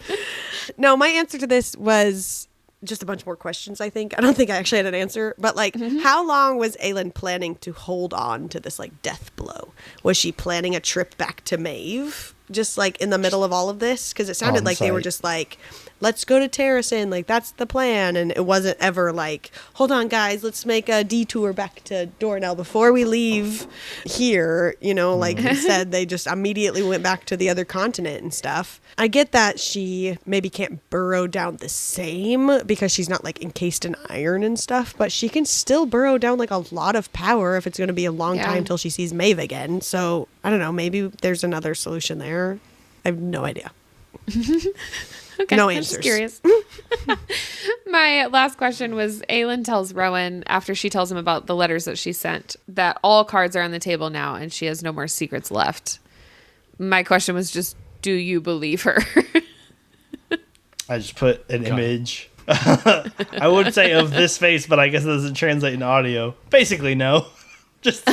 No, my answer to this was just a bunch more questions, I think. I don't think I actually had an answer. But, like, how long was Aelin planning to hold on to this, like, death blow? Was she planning a trip back to Maeve? Just, like, in the middle of all of this? Because it sounded like they were just, like, let's go to Terrasen. Like, that's the plan. And it wasn't ever, like, hold on, guys. Let's make a detour back to Dornell before we leave here. You know, like you said, they just immediately went back to the other continent and stuff. I get that she maybe can't burrow down the same because she's not, like, encased in iron and stuff. But she can still burrow down, like, a lot of power if it's going to be a long time till she sees Maeve again. So, I don't know. Maybe there's another solution there. I have no idea. Okay, no I'm answers. Just curious. My last question was, Aelin tells Rowan, after she tells him about the letters that she sent, that all cards are on the table now and she has no more secrets left. My question was just, do you believe her? I just put an image. I would say of this face, but I guess it doesn't translate in audio. Basically, no. Just,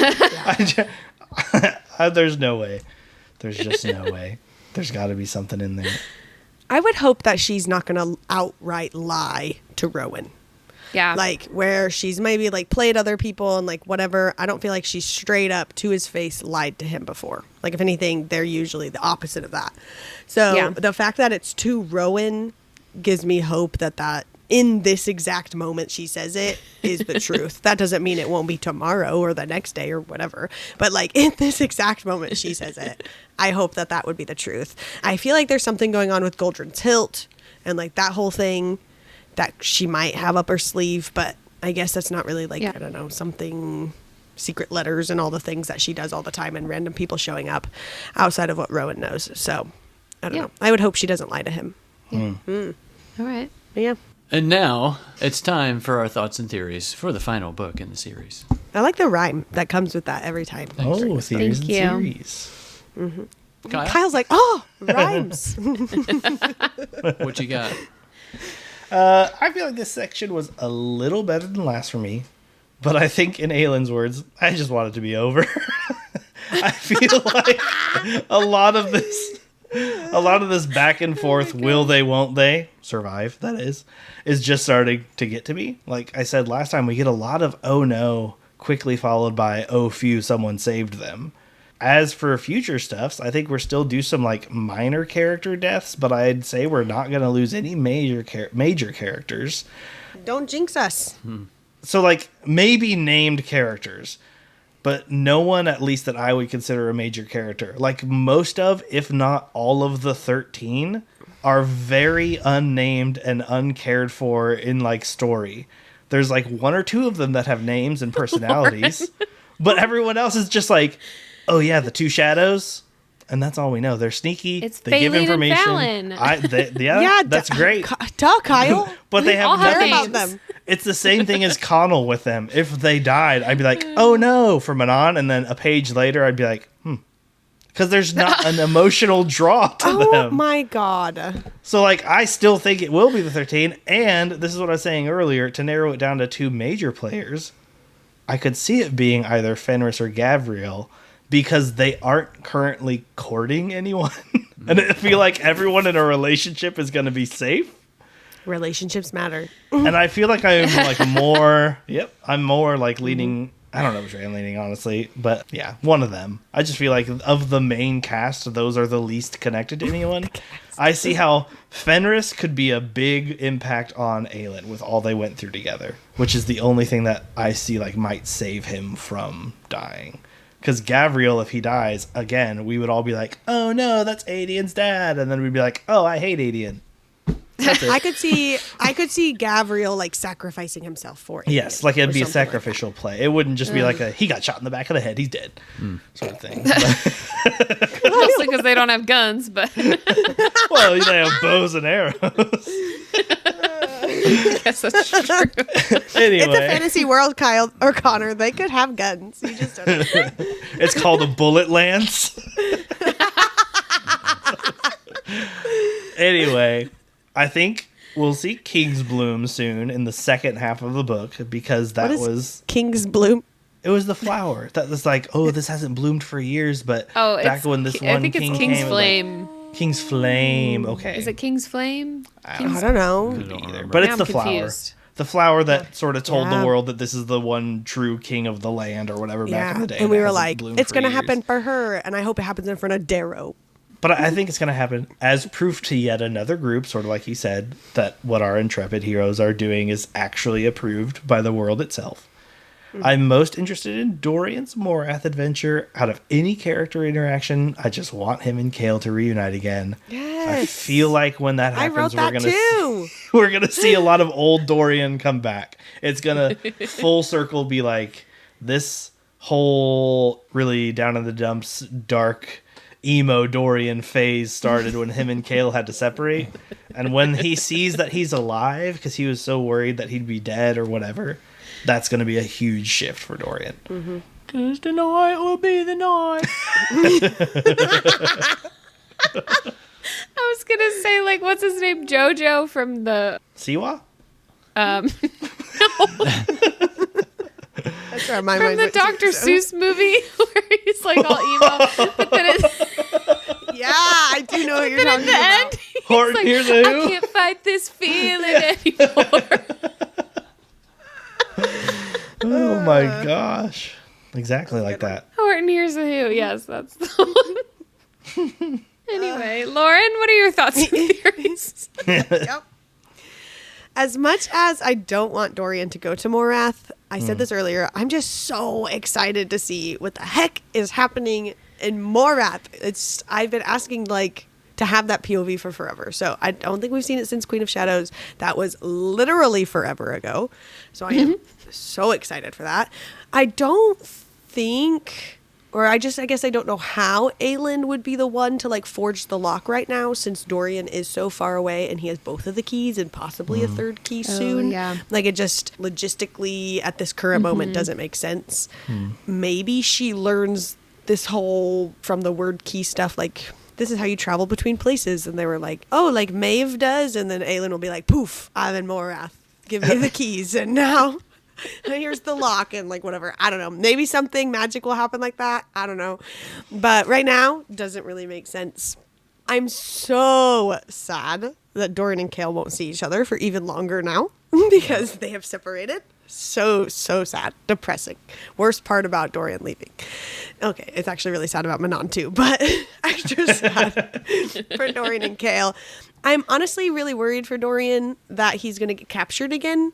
there's no way. There's just no way. There's got to be something in there. I would hope that she's not going to outright lie to Rowan. Yeah. Like, where she's maybe, like, played other people and, like, whatever. I don't feel like she's straight up to his face lied to him before. Like, if anything, they're usually the opposite of that. So, the fact that it's to Rowan gives me hope that in this exact moment she says it is the truth. That doesn't mean it won't be tomorrow or the next day or whatever. But, like, in this exact moment she says it, I hope that would be the truth. I feel like there's something going on with Goldrin's hilt and, like, that whole thing that she might have up her sleeve, but I guess that's not really, like, I don't know, something, secret letters and all the things that she does all the time and random people showing up outside of what Rowan knows. So, I don't know. I would hope she doesn't lie to him. All right. Yeah. And now it's time for our thoughts and theories for the final book in the series. I like the rhyme that comes with that every time. Oh, theories and you. series. Kyle's like, oh, rhymes. What you got? I feel like this section was a little better than last for me, but I think in Aelin's words, I just want it to be over. I feel like a lot of this back and forth, will they, won't they, survive, that is just starting to get to me. Like I said last time, we get a lot of oh no, quickly followed by oh phew, someone saved them. As for future stuffs, I think we're still do some like minor character deaths, but I'd say we're not going to lose any major characters. Don't jinx us. So like maybe named characters. but no one, at least that I would consider a major character. Like most of, if not all of the 13 are very unnamed and uncared for in like story. There's like one or two of them that have names and personalities, but everyone else is just like, oh yeah, the two shadows. And that's all we know. They're sneaky. It's they give Baleen information. and Fallon. Yeah, that's great. Duh, Kyle. But they have all have nothing. names. About them. It's the same thing as Connell with them. If they died, I'd be like, oh no, for Manon. And then a page later, I'd be like, because there's not an emotional draw to them. Oh my God. So, like, I still think it will be the 13. And this is what I was saying earlier, to narrow it down to two major players, I could see it being either Fenris or Gavriel, because they aren't currently courting anyone. And I feel like everyone in a relationship is going to be safe. Relationships matter. And I feel like I'm like more, I'm more like leaning, I don't know which way I'm leaning, honestly. But yeah, one of them. I just feel like of the main cast, those are the least connected to anyone. I see how Fenris could be a big impact on Aelin with all they went through together, which is the only thing that I see like might save him from dying. Because Gavriel, if he dies, again, we would all be like, oh no, that's Adian's dad. And then we'd be like, oh, I hate Adian. That's it. I could see Gavriel like sacrificing himself for it. Yes, like it'd be a sacrificial play. It wouldn't just be like he got shot in the back of the head, he's dead, sort of thing. Mostly because they don't have guns, but Well, they have bows and arrows. I guess that's true. Anyway, It's a fantasy world, Kyle or Connor. They could have guns. You just don't know. it's called a bullet lance. Anyway, I think we'll see King's Bloom soon in the second half of the book, because that was King's Bloom. it was the flower that was like, oh, this hasn't bloomed for years, but Oh, back when this one I think king it's King's came, it was like, Flame. King's Flame. Okay, Is it King's Flame? I don't know. Could be either, but Now it's the I'm flower. confused. The flower that sort of told Yeah. the world that this is the one true king of the land or whatever back in the day. And we that were hasn't like, bloomed it's for going to years. happen for her, and I hope it happens in front of Darrow. But I think it's going to happen as proof to yet another group, sort of like he said, that what our intrepid heroes are doing is actually approved by the world itself. I'm most interested in Dorian's Morath adventure. Out of any character interaction, I just want him and Kale to reunite again. I Yes. feel like when that I happens, wrote that too. we're gonna see a lot of old Dorian come back. It's gonna full circle be like this whole really down in the dumps, dark emo Dorian phase started when him and Kale had to separate. And when he sees that he's alive, because he was so worried that he'd be dead or whatever, that's going to be a huge shift for Dorian. Because tonight will be the night. I was gonna say, like, what's his name? Jojo from the Siwa? That's where my from mind the went to. Dr. Seuss movie where he's like all emo, but then Yeah, I do know what you're at talking the about. end, he's Horton like, hears a I who? can't fight this feeling anymore. Oh my gosh. Exactly like that. Horton hears a who. Yes, that's the one. Anyway, Lauren, what are your thoughts and theories? Yep. As much as I don't want Dorian to go to Morath, I said this earlier, I'm just so excited to see what the heck is happening in Morath. I've been asking like to have that POV for forever. So I don't think we've seen it since Queen of Shadows. That was literally forever ago. So I am so excited for that. I don't think, or I guess I don't know how Aelin would be the one to like forge the lock right now, since Dorian is so far away and he has both of the keys and possibly a third key soon. yeah. Like it just logistically at this current moment doesn't make sense. Maybe she learns this whole from the word key stuff, like this is how you travel between places. And they were like, oh, like Maeve does. And then Aelin will be like, poof, I'm in Morath. Give me the keys. And now here's the lock and like whatever. I don't know. Maybe something magic will happen like that. I don't know. But right now, doesn't really make sense. I'm so sad that Dorian and Kale won't see each other for even longer now because they have separated. So sad. Depressing. Worst part about Dorian leaving. Okay, it's actually really sad about Manon too, but extra sad for Dorian and Kale. I'm honestly really worried for Dorian that he's going to get captured again,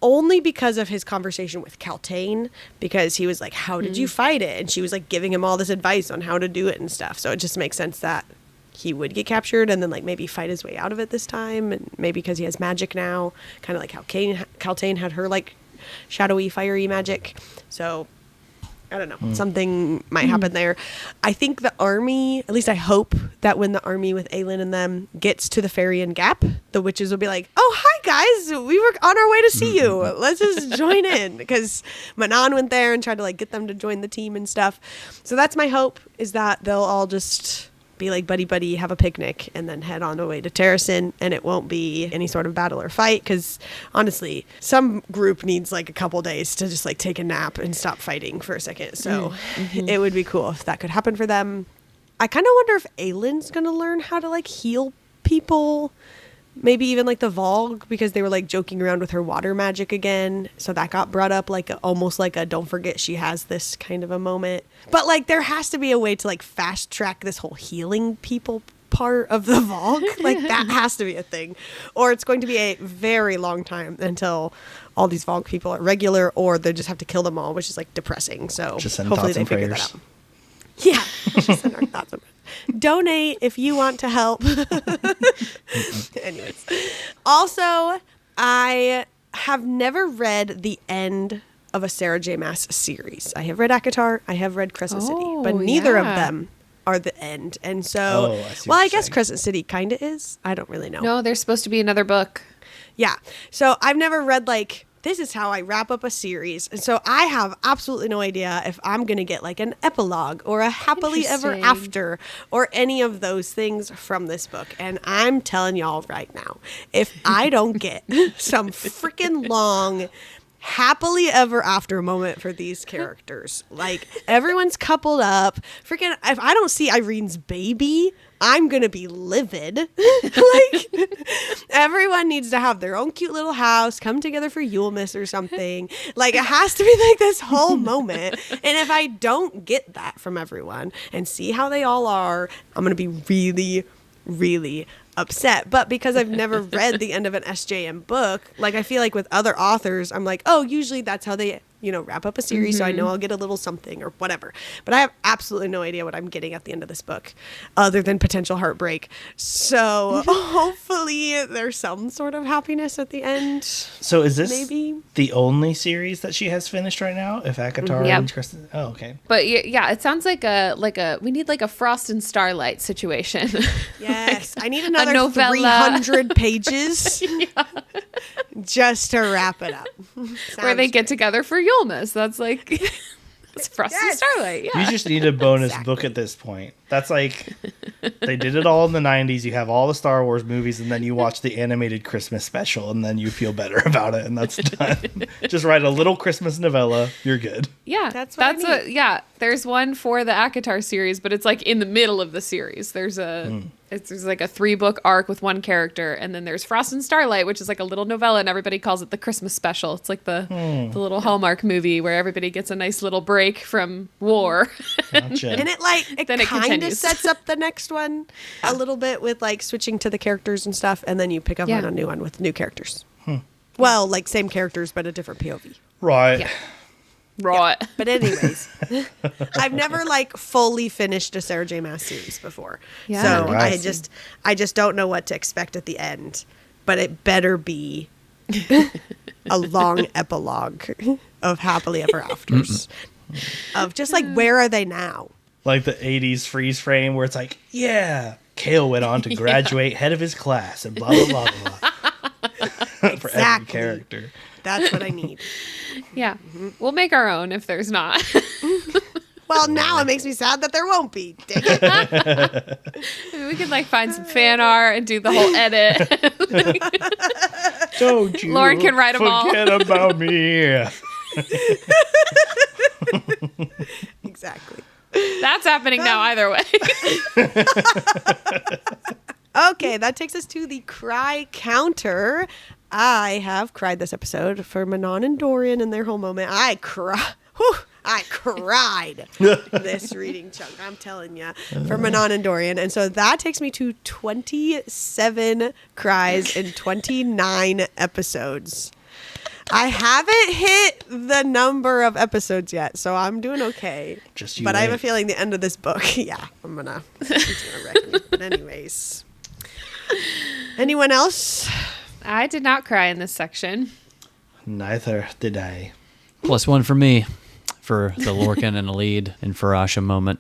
only because of his conversation with Kaltain, because he was like, how did you fight it? And she was like giving him all this advice on how to do it and stuff. So it just makes sense that he would get captured and then like maybe fight his way out of it this time. And maybe because he has magic now, kind of like how Kaltain had her like shadowy, fiery magic. So I don't know. Something might happen there. I think the army, at least I hope that when the army with Aelin and them gets to the Farian Gap, the witches will be like, oh, hi, guys. We were on our way to see you. Let's just join in. Because Manon went there and tried to like get them to join the team and stuff. So that's my hope, is that they'll all just be like buddy, have a picnic, and then head on the way to Terracin, and it won't be any sort of battle or fight, because honestly, some group needs like a couple days to just like take a nap and stop fighting for a second. So it would be cool if that could happen for them. I kind of wonder if Aelin's gonna learn how to like heal people, maybe even like the Vogue, because they were like joking around with her water magic again. So that got brought up like almost like a don't forget she has this kind of a moment. But like there has to be a way to like fast track this whole healing people part of the Vogue. Like that has to be a thing. Or it's going to be a very long time until all these Vogue people are regular, or they just have to kill them all, which is like depressing. So Just send hopefully thoughts they and figure prayers. that out. Yeah. Just send our thoughts and prayers. Donate if you want to help. Anyways. Also, I have never read the end of a Sarah J Maas series. I have read ACOTAR, I have read Crescent City, but neither of them are the end. And so, I guess Crescent City kind of is. I don't really know. No, there's supposed to be another book. Yeah. So I've never read like, this is how I wrap up a series. And so I have absolutely no idea if I'm going to get like an epilogue or a happily ever after or any of those things from this book. And I'm telling y'all right now, if I don't get some freaking long happily ever after moment for these characters, like everyone's coupled up, freaking, if I don't see Irene's baby, I'm gonna be livid. Like everyone needs to have their own cute little house, come together for Yulemas or something. Like it has to be like this whole moment. And if I don't get that from everyone and see how they all are, I'm gonna be really, really upset. But because I've never read the end of an SJM book, like I feel like with other authors, I'm like, oh, usually that's how they, wrap up a series. So I know I'll get a little something or whatever. But I have absolutely no idea what I'm getting at the end of this book other than potential heartbreak. So hopefully there's some sort of happiness at the end. So is this maybe the only series that she has finished right now? If ACOTAR and Crescent... Oh, okay. But yeah, it sounds like we need like a Frost and Starlight situation. Yes. Like I need another novella. 300 pages just to wrap it up. where they get together for Yulmas. That's like it's Frost and Starlight. Yeah. You just need a bonus book at this point. That's like, they did it all in the 90s. You have all the Star Wars movies, and then you watch the animated Christmas special, and then you feel better about it, and that's done. Just write a little Christmas novella. You're good. Yeah, that's what there's one for the ACOTAR series, but it's like in the middle of the series. There's there's like a 3-book arc with one character, and then there's Frost and Starlight, which is like a little novella, and everybody calls it the Christmas special. It's like the little Hallmark movie where everybody gets a nice little break from war. Gotcha. And it kind of sets up the next one a little bit with like switching to the characters and stuff, and then you pick up on a new one with new characters. Well, like same characters but a different POV. Right. Yeah. Right. Yeah. But anyways, I've never like fully finished a Sarah J Maas series before. Yeah. So Right. I just don't know what to expect at the end, but it better be a long epilogue of happily ever afters. Of just like, where are they now? Like the 80s freeze frame where it's like, yeah, Kale went on to graduate head of his class and blah, blah, blah, blah. For every character. That's what I need. Yeah. We'll make our own if there's not. Well, now it makes me sad that there won't be. Dang it. Maybe we could like find some fan art and do the whole edit. Don't you Lauren can write 'em all. forget about me. Exactly. That's happening now either way. Okay, that takes us to the cry counter. I have cried this episode for Manon and Dorian in their whole moment. I cried this reading chunk, I'm telling you, for Manon and Dorian. And so that takes me to 27 cries in 29 episodes. I haven't hit the number of episodes yet, so I'm doing okay. Just you but I have a wait. feeling the end of this book, yeah, it's gonna wreck me. But anyways, anyone else? I did not cry in this section. Neither did I. +1 for me for the Lorcan and Elide and Farasha moment.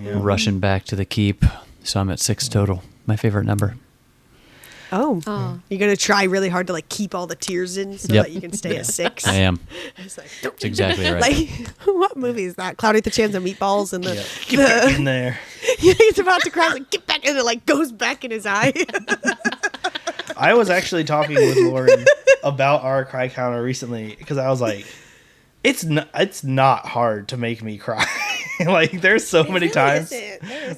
Yeah. Rushing back to the keep. So I'm at 6 total. My favorite number. Oh, you're gonna try really hard to like keep all the tears in so Yep. that you can stay at 6. I am. It's like, That's exactly right. like what movie is that? Cloudy with the Chance of Meatballs and the, Yeah. Get back in there. he's about to cry, like get back, and it like goes back in his eye. I was actually talking with Lauren about our cry counter recently because I was like, it's not hard to make me cry. Like there's so many times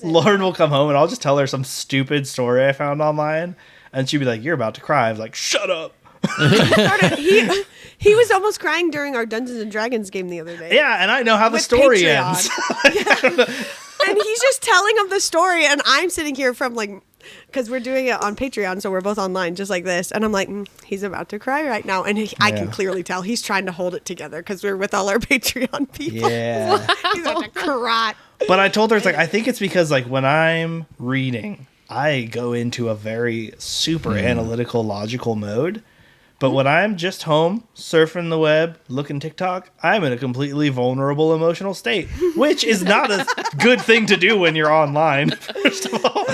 Lauren will come home and I'll just tell her some stupid story I found online and she'd be like, you're about to cry. I was like, shut up. He was almost crying during our Dungeons and Dragons game the other day. Yeah, and I know how the With story Patreon. ends. And he's just telling him the story, and I'm sitting here from like, because we're doing it on Patreon, so we're both online just like this, and I'm like, he's about to cry right now, and I can Yeah. clearly tell he's trying to hold it together because we're with all our Patreon people. Yeah. He's about to cry. But I told her, it's like, I think it's because like when I'm reading, I go into a very super analytical, logical mode. But when I'm just home, surfing the web, looking TikTok, I'm in a completely vulnerable emotional state, which is not a good thing to do when you're online. First of all,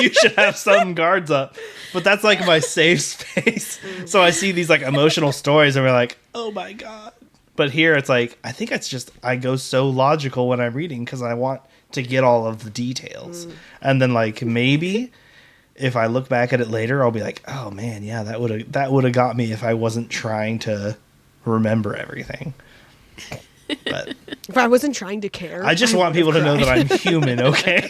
you should have some guards up. But that's like my safe space. So I see these like emotional stories and we're like, oh my God. But here it's like, I think it's just, I go so logical when I'm reading because I want to get all of the details. And then like maybe if I look back at it later, I'll be like, oh man, yeah, that would have got me if I wasn't trying to remember everything. But If I wasn't trying to care, I just want people to know that I'm human, okay?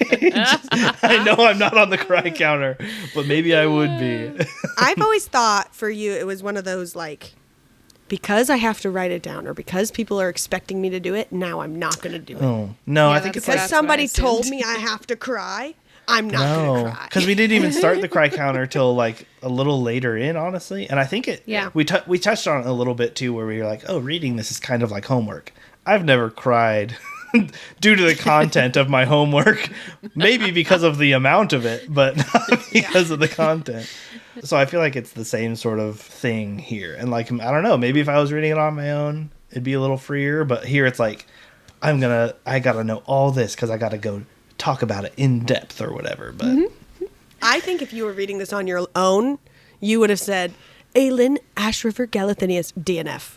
I know I'm not on the cry counter, but maybe I would be. I've always thought for you it was one of those like, because I have to write it down or because people are expecting me to do it, now I'm not going to do it. Oh, no, Yeah, I think it's Because like, somebody what I told assumed. me I have to cry, I'm not going to cry. because we didn't even start the cry counter till like a little later in, honestly. And I think we touched on it a little bit too, where we were like, oh, reading this is kind of like homework. I've never cried due to the content of my homework, maybe because of the amount of it, but not because of the content. So I feel like it's the same sort of thing here. And like, I don't know, maybe if I was reading it on my own, it'd be a little freer. But here it's like, I gotta know all this because I gotta go talk about it in depth or whatever. But I think if you were reading this on your own, you would have said, Aelin, Ash River, Galathinius, DNF.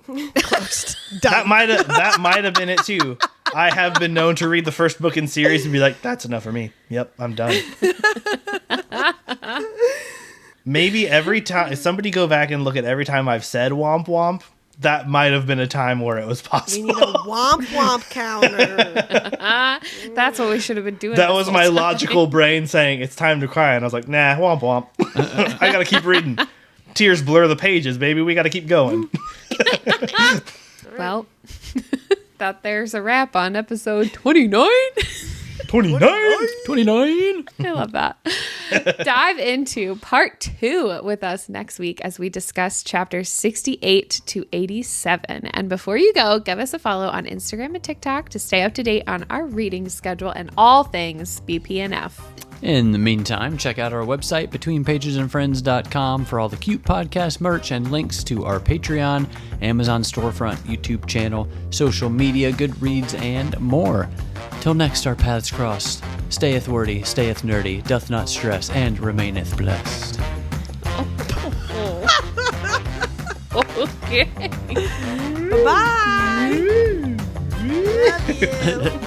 Closed. that Done. might have been it too. I have been known to read the first book in series and be like, that's enough for me. Yep, I'm done. Maybe every time, if somebody go back and look at every time I've said womp womp, that might have been a time where it was We possible. need a womp womp counter. That's what we should have been doing. That this was whole my time. logical brain saying it's time to cry, and I was like, nah, womp womp. I gotta keep reading. Tears blur the pages, baby. We gotta keep going. Well, that there's a wrap on episode 29. 29. 29. I love that. Dive into part 2 with us next week as we discuss chapters 68 to 87. And before you go, give us a follow on Instagram and TikTok to stay up to date on our reading schedule and all things BPNF. In the meantime, check out our website, betweenpagesandfriends.com, for all the cute podcast merch and links to our Patreon, Amazon storefront, YouTube channel, social media, GoodReads, and more. Till next our paths crossed, stayeth wordy, stayeth nerdy, doth not stress, and remaineth blessed. Okay. Bye. Love you.